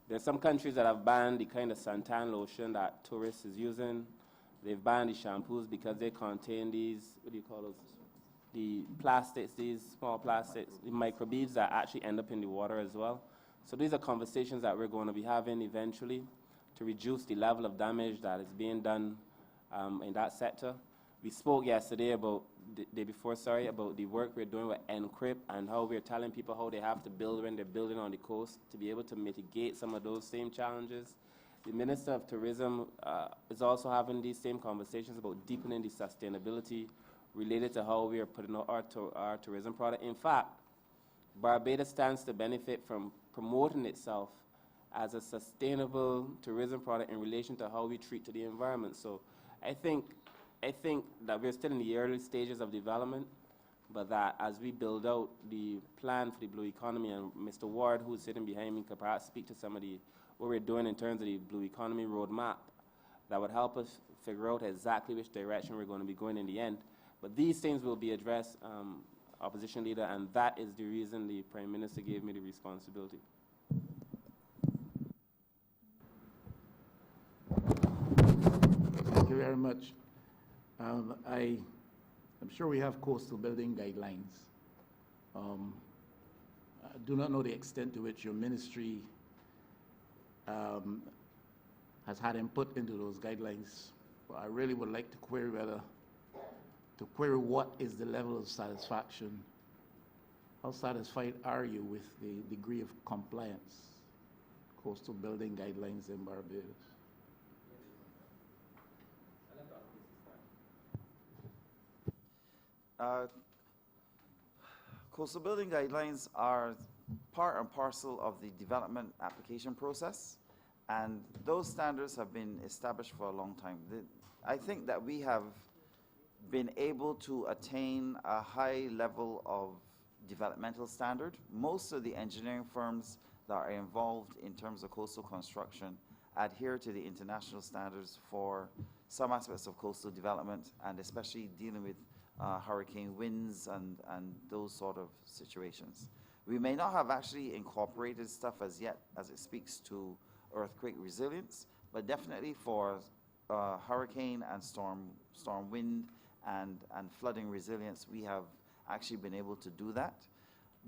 There are some countries that have banned the kind of suntan lotion that tourists is using. They've banned the shampoos because they contain these, what do you call those? The plastics, these small plastics, the microbeads that actually end up in the water as well. So these are conversations that we're going to be having eventually to reduce the level of damage that is being done in that sector. We spoke yesterday about, about the work we're doing with Encrypt and how we're telling people how they have to build when they're building on the coast to be able to mitigate some of those same challenges. The Minister of Tourism is also having these same conversations about deepening the sustainability related to how we are putting out our tourism product. In fact, Barbados stands to benefit from promoting itself as a sustainable tourism product in relation to how we treat to the environment. So I think that we're still in the early stages of development, but that as we build out the plan for the blue economy, and Mr. Ward, who's sitting behind me, could perhaps speak to some of what we're doing in terms of the blue economy roadmap, that would help us figure out exactly which direction we're going to be going in the end. But these things will be addressed, Opposition Leader, and that is the reason the Prime Minister gave me the responsibility. Thank you very much. I'm sure we have coastal building guidelines. I do not know the extent to which your ministry has had input into those guidelines, but I really would like to query what is the level of satisfaction. How satisfied are you with the degree of compliance, coastal building guidelines in Barbados? Coastal building guidelines are part and parcel of the development application process, and those standards have been established for a long time. I think that we have been able to attain a high level of developmental standard. Most of the engineering firms that are involved in terms of coastal construction adhere to the international standards for some aspects of coastal development, and especially dealing with hurricane winds and those sort of situations. We may not have actually incorporated stuff as yet as it speaks to earthquake resilience, but definitely for hurricane and storm wind and flooding resilience, we have actually been able to do that.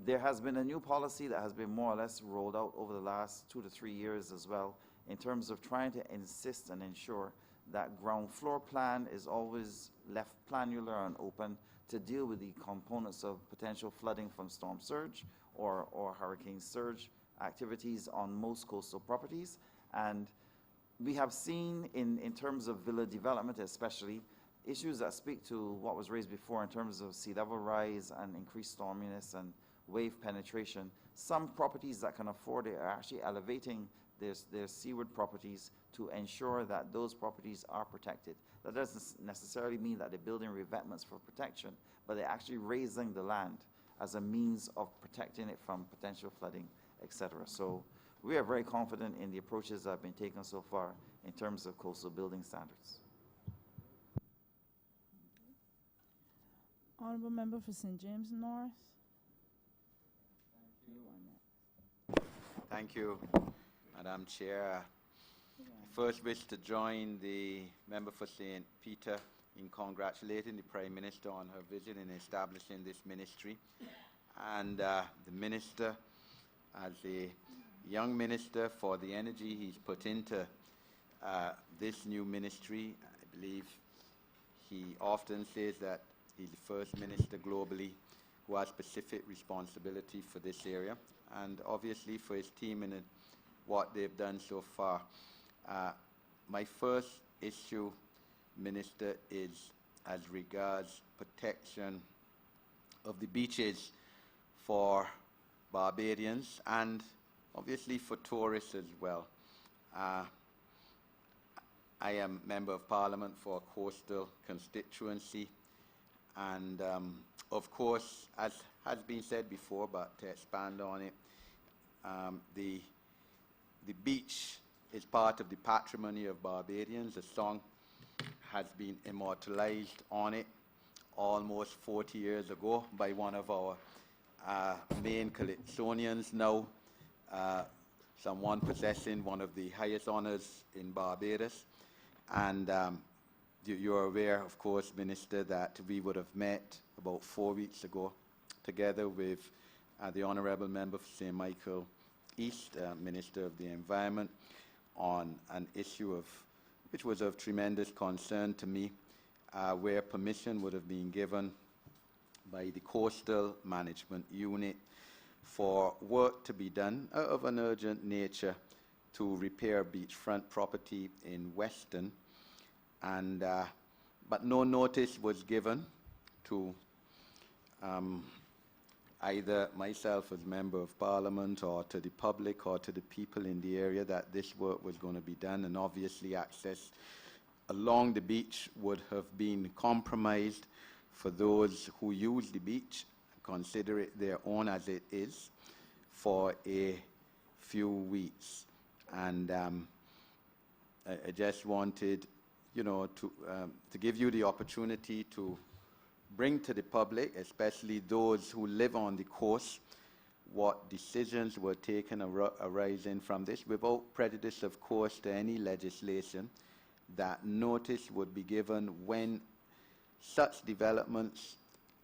There has been a new policy that has been more or less rolled out over the last 2 to 3 years as well, in terms of trying to insist and ensure that ground floor plan is always left planular and open to deal with the components of potential flooding from storm surge or hurricane surge activities on most coastal properties. And we have seen in terms of villa development especially, issues that speak to what was raised before in terms of sea level rise and increased storminess and wave penetration. Some properties that can afford it are actually elevating their seaward properties to ensure that those properties are protected. That doesn't necessarily mean that they're building revetments for protection, but they're actually raising the land as a means of protecting it from potential flooding, etc. So we are very confident in the approaches that have been taken so far in terms of coastal building standards. Honourable Member for St. James North. Thank you, Madam Chair. I first wish to join the member for St. Peter in congratulating the Prime Minister on her vision in establishing this ministry. And the Minister, as a young Minister for the energy he's put into this new ministry, I believe he often says that he's the first minister globally who has specific responsibility for this area, and obviously for his team in what they've done so far. My first issue, Minister, is as regards protection of the beaches for Barbadians and obviously for tourists as well. I am Member of Parliament for a coastal constituency, and of course, as has been said before, but to expand on it, the beach is part of the patrimony of Barbadians. A song has been immortalized on it almost 40 years ago by one of our main Calypsonians now, someone possessing one of the highest honors in Barbados. And you're aware, of course, Minister, that we would have met about 4 weeks ago together with the Honourable Member for St. Michael East, Minister of the Environment, on an issue which was of tremendous concern to me, where permission would have been given by the Coastal Management Unit for work to be done of an urgent nature to repair beachfront property in Weston, and but no notice was given to either myself as Member of Parliament or to the public or to the people in the area that this work was going to be done, and obviously access along the beach would have been compromised for those who use the beach, consider it their own as it is, for a few weeks. And I just wanted, to give you the opportunity to bring to the public, especially those who live on the coast, what decisions were taken arising from this, without prejudice, of course, to any legislation, that notice would be given when such developments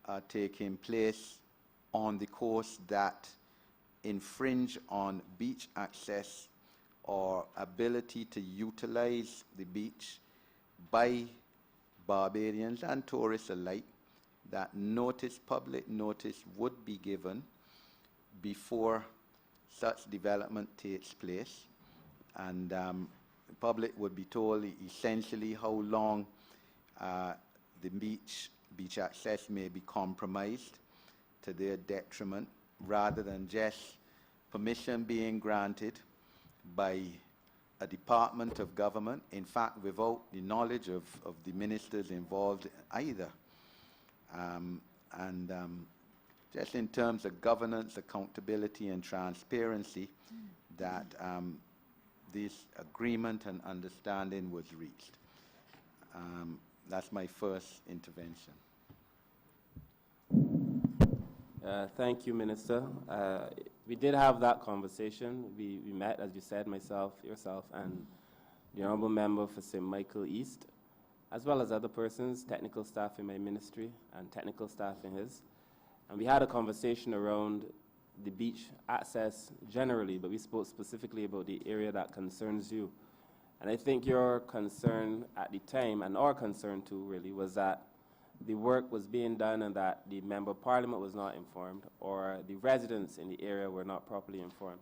are taking place on the coast that infringe on beach access or ability to utilize the beach by Barbadians and tourists alike, that public notice would be given before such development takes place, and the public would be told essentially how long the beach access may be compromised to their detriment, rather than just permission being granted by a department of government, in fact without the knowledge of the ministers involved either. just in terms of governance, accountability, and transparency, that this agreement and understanding was reached. That's my first intervention. Thank you, Minister. We did have that conversation. We met, as you said, myself, yourself, and the Honourable Member for St. Michael East, as well as other persons, technical staff in my ministry and technical staff in his. And we had a conversation around the beach access generally, but we spoke specifically about the area that concerns you. And I think your concern at the time, and our concern too really, was that the work was being done and that the Member of Parliament was not informed, or the residents in the area were not properly informed.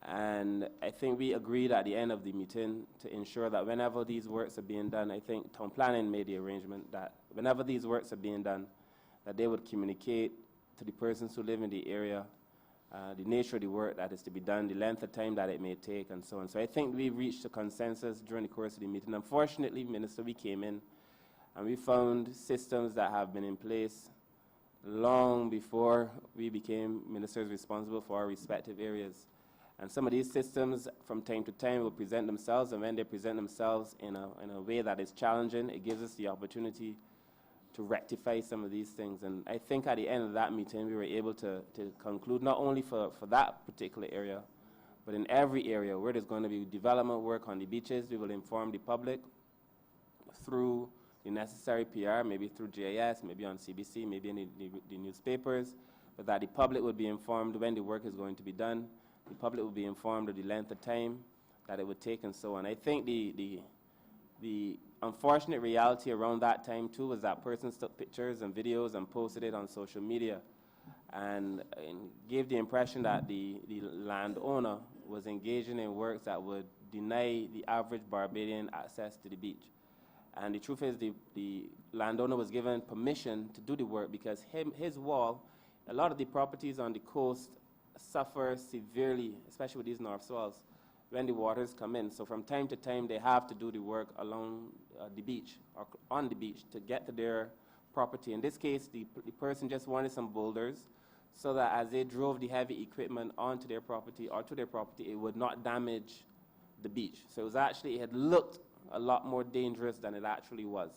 And I think we agreed at the end of the meeting to ensure that whenever these works are being done, I think town planning made the arrangement that whenever these works are being done, that they would communicate to the persons who live in the area the nature of the work that is to be done, the length of time that it may take, and so on. So I think we reached a consensus during the course of the meeting. Unfortunately, Minister, we came in and we found systems that have been in place long before we became ministers responsible for our respective areas. And some of these systems, from time to time, will present themselves, and when they present themselves in a way that is challenging, it gives us the opportunity to rectify some of these things. And I think at the end of that meeting, we were able to conclude not only for that particular area, but in every area where there's going to be development work on the beaches, we will inform the public through the necessary PR, maybe through GIS, maybe on CBC, maybe in the newspapers, but that the public would be informed when the work is going to be done. The public will be informed of the length of time that it would take and so on. I think the unfortunate reality around that time too was that persons took pictures and videos and posted it on social media and gave the impression that the landowner was engaging in works that would deny the average Barbadian access to the beach. And the truth is the landowner was given permission to do the work because his wall, a lot of the properties on the coast suffer severely, especially with these north swells, when the waters come in. So from time to time, they have to do the work along the beach or on the beach to get to their property. In this case, the person just wanted some boulders so that as they drove the heavy equipment onto their property or to their property, it would not damage the beach. So it was actually, it had looked a lot more dangerous than it actually was.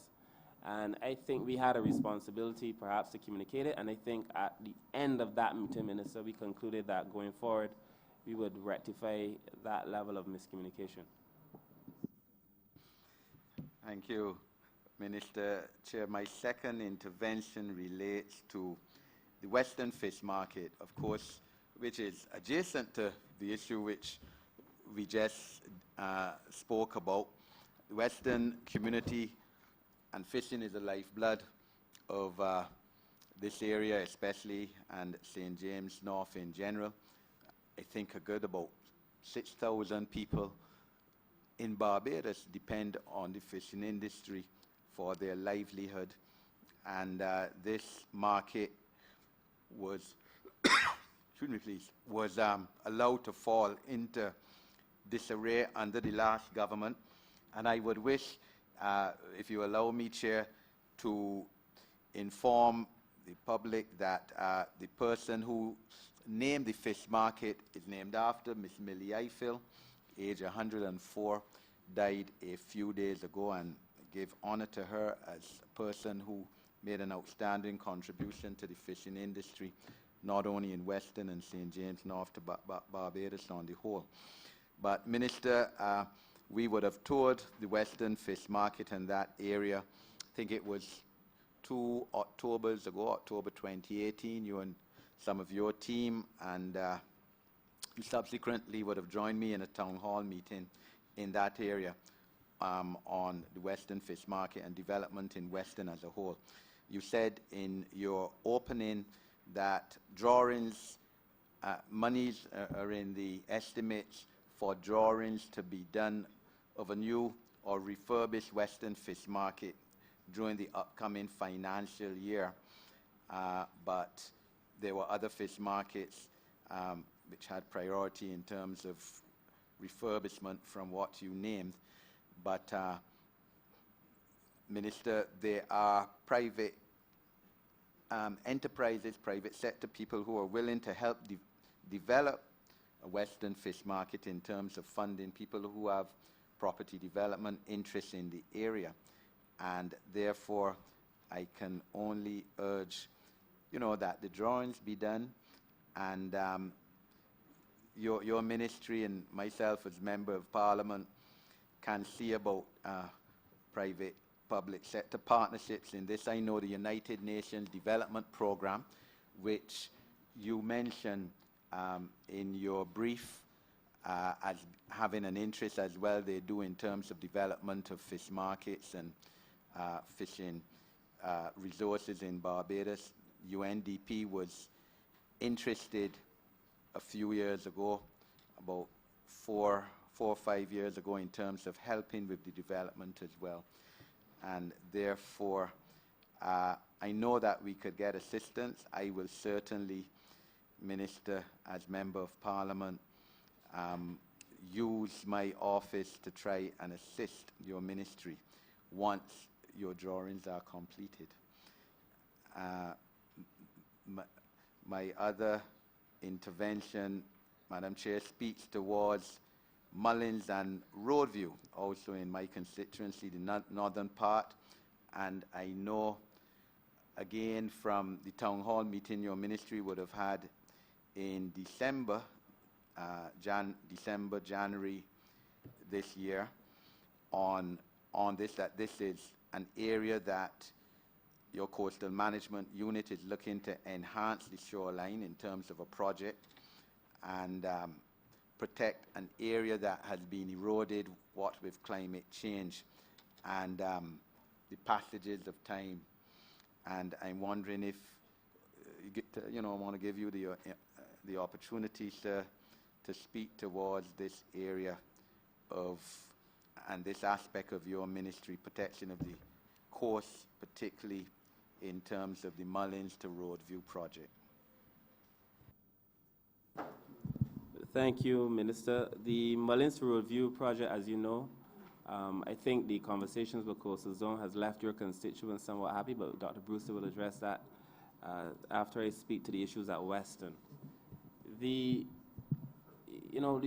And I think we had a responsibility perhaps to communicate it, and I think at the end of that meeting, Minister, we concluded that going forward, we would rectify that level of miscommunication. Thank you, Minister. Chair, my second intervention relates to the Western Fish Market, of course, which is adjacent to the issue which we just spoke about. The Western community and fishing is the lifeblood of this area especially, and St. James North in general. I think a good about 6,000 people in Barbados depend on the fishing industry for their livelihood. And this market was, excuse me please, was allowed to fall into disarray under the last government. And I would wish, if you allow me, Chair, to inform the public that the person who named the fish market is named after Miss Millie Eiffel, age 104, died a few days ago, and give honor to her as a person who made an outstanding contribution to the fishing industry, not only in Western and St. James North to Barbados on the whole. But Minister, we would have toured the Western Fish Market in that area. I think it was 2 Octobers ago, October 2018, you and some of your team, and you subsequently would have joined me in a town hall meeting in that area on the Western Fish Market and development in Western as a whole. You said in your opening that drawings, monies are in the estimates for drawings to be done of a new or refurbished Western Fish Market during the upcoming financial year. But there were other fish markets which had priority in terms of refurbishment from what you named. But Minister, there are private enterprises, private sector people who are willing to help develop a Western fish market in terms of funding, people who have property development interests in the area. And therefore, I can only urge, that the drawings be done, and your ministry and myself as Member of Parliament can see about private-public sector partnerships in this. I know the United Nations Development Programme, which you mentioned in your brief as having an interest as well. They do in terms of development of fish markets and fishing resources in Barbados. UNDP was interested a few years ago, about four or 5 years ago, in terms of helping with the development as well. And therefore, I know that we could get assistance. I will certainly, Minister, as Member of Parliament, use my office to try and assist your ministry once your drawings are completed. My other intervention, Madam Chair, speaks towards Mullins and Roadview, also in my constituency, the northern part. And I know, again, from the town hall meeting your ministry would have had in December, January this year, on this, that this is an area that your coastal management unit is looking to enhance the shoreline in terms of a project and protect an area that has been eroded, what with climate change and the passages of time. And I'm wondering if, I want to give you the opportunity, sir, to speak towards this area of, and this aspect of your ministry, protection of the coast, particularly in terms of the Mullins to Roadview project. Thank you, Minister. The Mullins to Roadview project, as you know, I think the conversations with Coastal Zone has left your constituents somewhat happy, but Dr. Brewster will address that after I speak to the issues at Western. The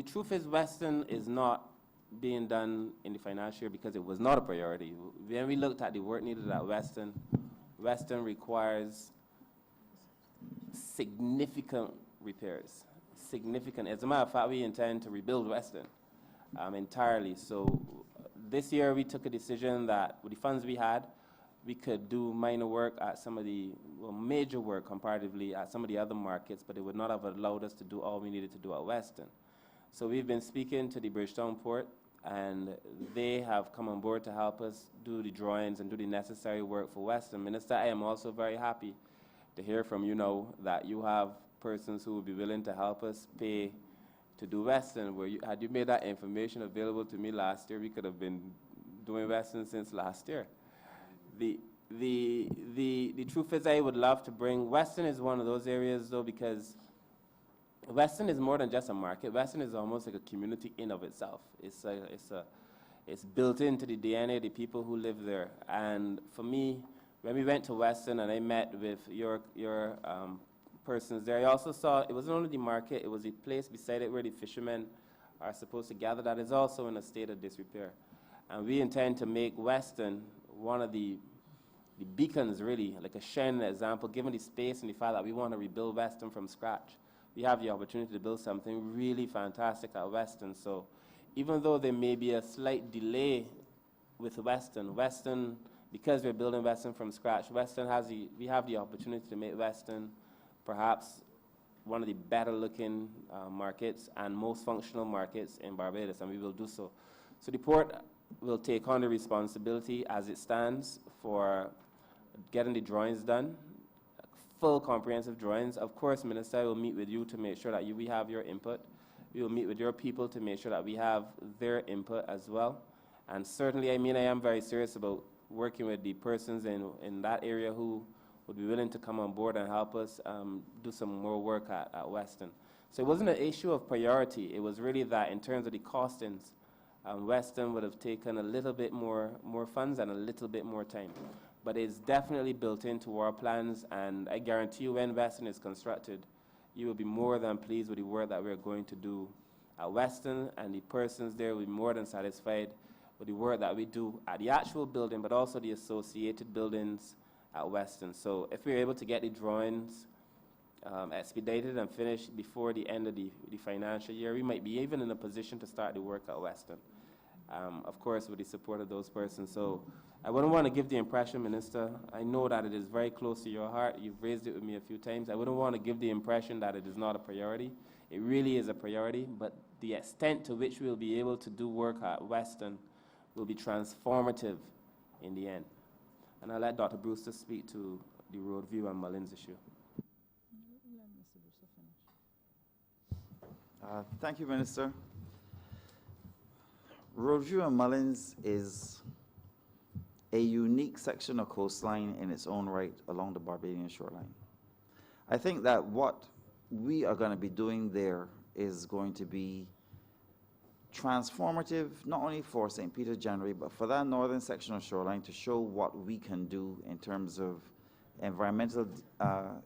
truth is Western is not being done in the financial year because it was not a priority. When we looked at the work needed at Western, Western requires significant repairs. Significant. As a matter of fact, we intend to rebuild Western entirely. So this year we took a decision that with the funds we had, we could do minor work at some of the, major work comparatively at some of the other markets, but it would not have allowed us to do all we needed to do at Western. So we've been speaking to the Bridgetown Port, and they have come on board to help us do the drawings and do the necessary work for Western. Minister, I am also very happy to hear from you now that you have persons who would be willing to help us pay to do Western. Had you made that information available to me last year, we could have been doing Western since last year. The truth is I would love to bring, Western is one of those areas though, because Western is more than just a market. Western is almost like a community in of itself. It's built into the DNA of the people who live there. And for me, when we went to Western and I met with your persons there, I also saw it wasn't only the market, it was the place beside it where the fishermen are supposed to gather that is also in a state of disrepair. And we intend to make Western one of the beacons, really, like a shining example, given the space and the fact that we want to rebuild Western from scratch. We have the opportunity to build something really fantastic at Western. So even though there may be a slight delay with Western, because we're building Western from scratch, we have the opportunity to make Western perhaps one of the better looking markets and most functional markets in Barbados, and we will do so. So the port will take on the responsibility as it stands for getting the drawings done, full comprehensive drawings. Of course, Minister, I will meet with you to make sure that we have your input. We will meet with your people to make sure that we have their input as well. And certainly, I am very serious about working with the persons in that area who would be willing to come on board and help us do some more work at Western. So it wasn't an issue of priority. It was really that in terms of the costings, Western would have taken a little bit more funds and a little bit more time. but it's definitely built into our plans, and I guarantee you when Weston is constructed, you will be more than pleased with the work that we're going to do at Weston, and the persons there will be more than satisfied with the work that we do at the actual building, but also the associated buildings at Weston. So if we're able to get the drawings expedited and finished before the end of the financial year, we might be even in a position to start the work at Weston, of course, with the support of those persons. So I wouldn't want to give the impression, Minister, I know that it is very close to your heart. You've raised it with me a few times. I wouldn't want to give the impression that it is not a priority. It really is a priority, but the extent to which we'll be able to do work at Weston will be transformative in the end. And I'll let Dr. Brewster speak to the Roadview and Mullins issue. Thank you, Minister. Roadview and Mullins is a unique section of coastline in its own right along the Barbadian shoreline. I think that what we are going to be doing there is going to be transformative, not only for St. Peter January, but for that northern section of shoreline to show what we can do in terms of environmental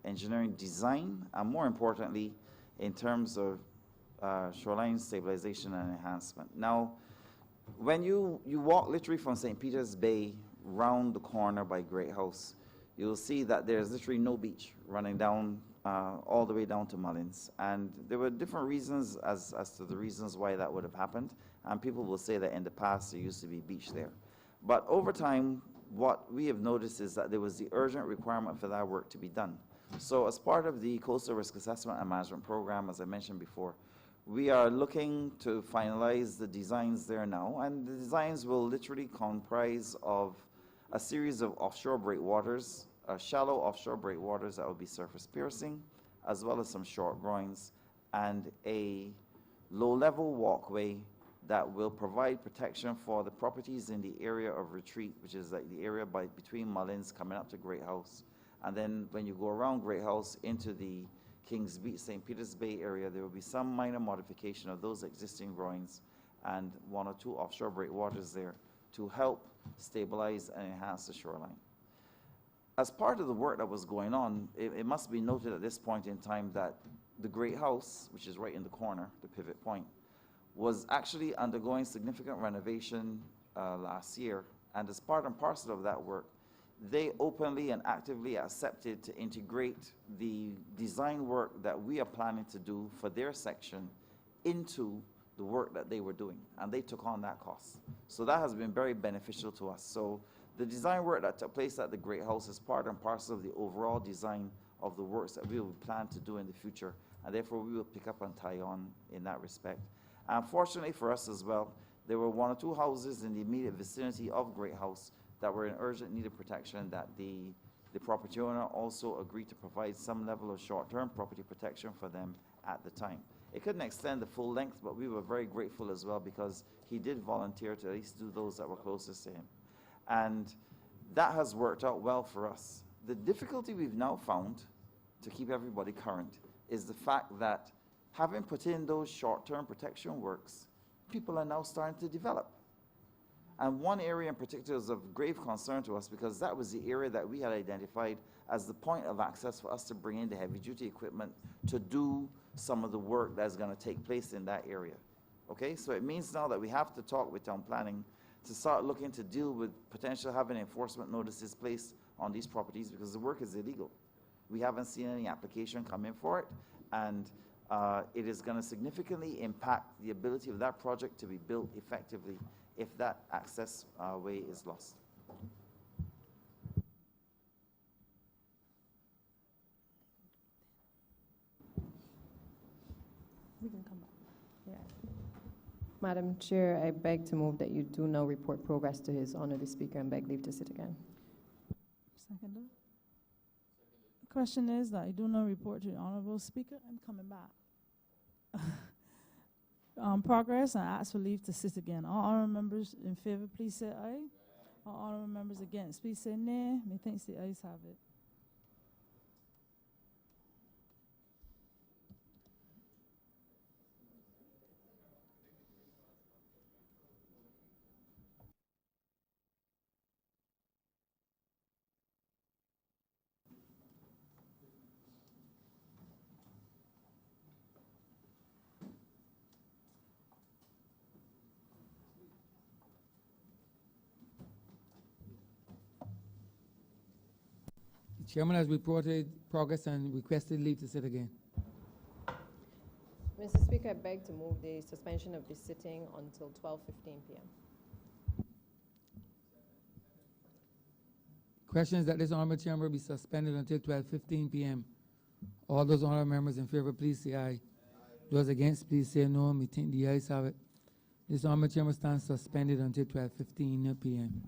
engineering design, and more importantly, in terms of shoreline stabilization and enhancement. Now, when you walk literally from St. Peter's Bay round the corner by Great House, you'll see that there's literally no beach running down all the way down to Mullins. And there were different reasons as to the reasons why that would have happened. And people will say that in the past there used to be beach there. But over time, what we have noticed is that there was the urgent requirement for that work to be done. So as part of the Coastal Risk Assessment and Management Program, as I mentioned before, we are looking to finalize the designs there now. And the designs will literally comprise of a series of offshore breakwaters, shallow offshore breakwaters that will be surface piercing, as well as some short groins, and a low-level walkway that will provide protection for the properties in the area of retreat, which is like the area between Mullins coming up to Great House. And then when you go around Great House into the Kings Beach, St. Peter's Bay area, there will be some minor modification of those existing groins and one or two offshore breakwaters there to help stabilize and enhance the shoreline. As part of the work that was going on, it must be noted at this point in time that the Great House, which is right in the corner, the pivot point, was actually undergoing significant renovation last year. And as part and parcel of that work, they openly and actively accepted to integrate the design work that we are planning to do for their section into the work that they were doing. And they took on that cost. So that has been very beneficial to us. So the design work that took place at the Great House is part and parcel of the overall design of the works that we will plan to do in the future, and therefore we will pick up and tie on in that respect. And fortunately for us as well, there were one or two houses in the immediate vicinity of Great House that were in urgent need of protection that the property owner also agreed to provide some level of short-term property protection for them at the time. It couldn't extend the full length, but we were very grateful as well because he did volunteer to at least do those that were closest to him. And that has worked out well for us. The difficulty we've now found, to keep everybody current, is the fact that having put in those short-term protection works, people are now starting to develop. And one area in particular is of grave concern to us because that was the area that we had identified as the point of access for us to bring in the heavy-duty equipment to do some of the work that's going to take place in that area. Okay, so it means now that we have to talk with town planning to start looking to deal with potential having enforcement notices placed on these properties because the work is illegal. We haven't seen any application come in for it, and it is going to significantly impact the ability of that project to be built effectively if that access way is lost. We can come back. Yeah. Madam Chair, I beg to move that you do now report progress to His Honor the Speaker and beg leave to sit again. Seconder. The question is that I do not report to the Honourable Speaker. I'm coming back. Progress and ask for leave to sit again. All honourable members in favour, please say aye. All honourable members against, please say nay. Methinks the ayes have it. Chairman has reported progress and requested leave to sit again. Mr. Speaker, I beg to move the suspension of the sitting until 12:15 p.m. Question is that this honorable chamber be suspended until 12:15 p.m. All those honorable members in favor, please say aye. Those against, please say no. Me think the ayes have it. This honorable chamber stands suspended until 12:15 p.m.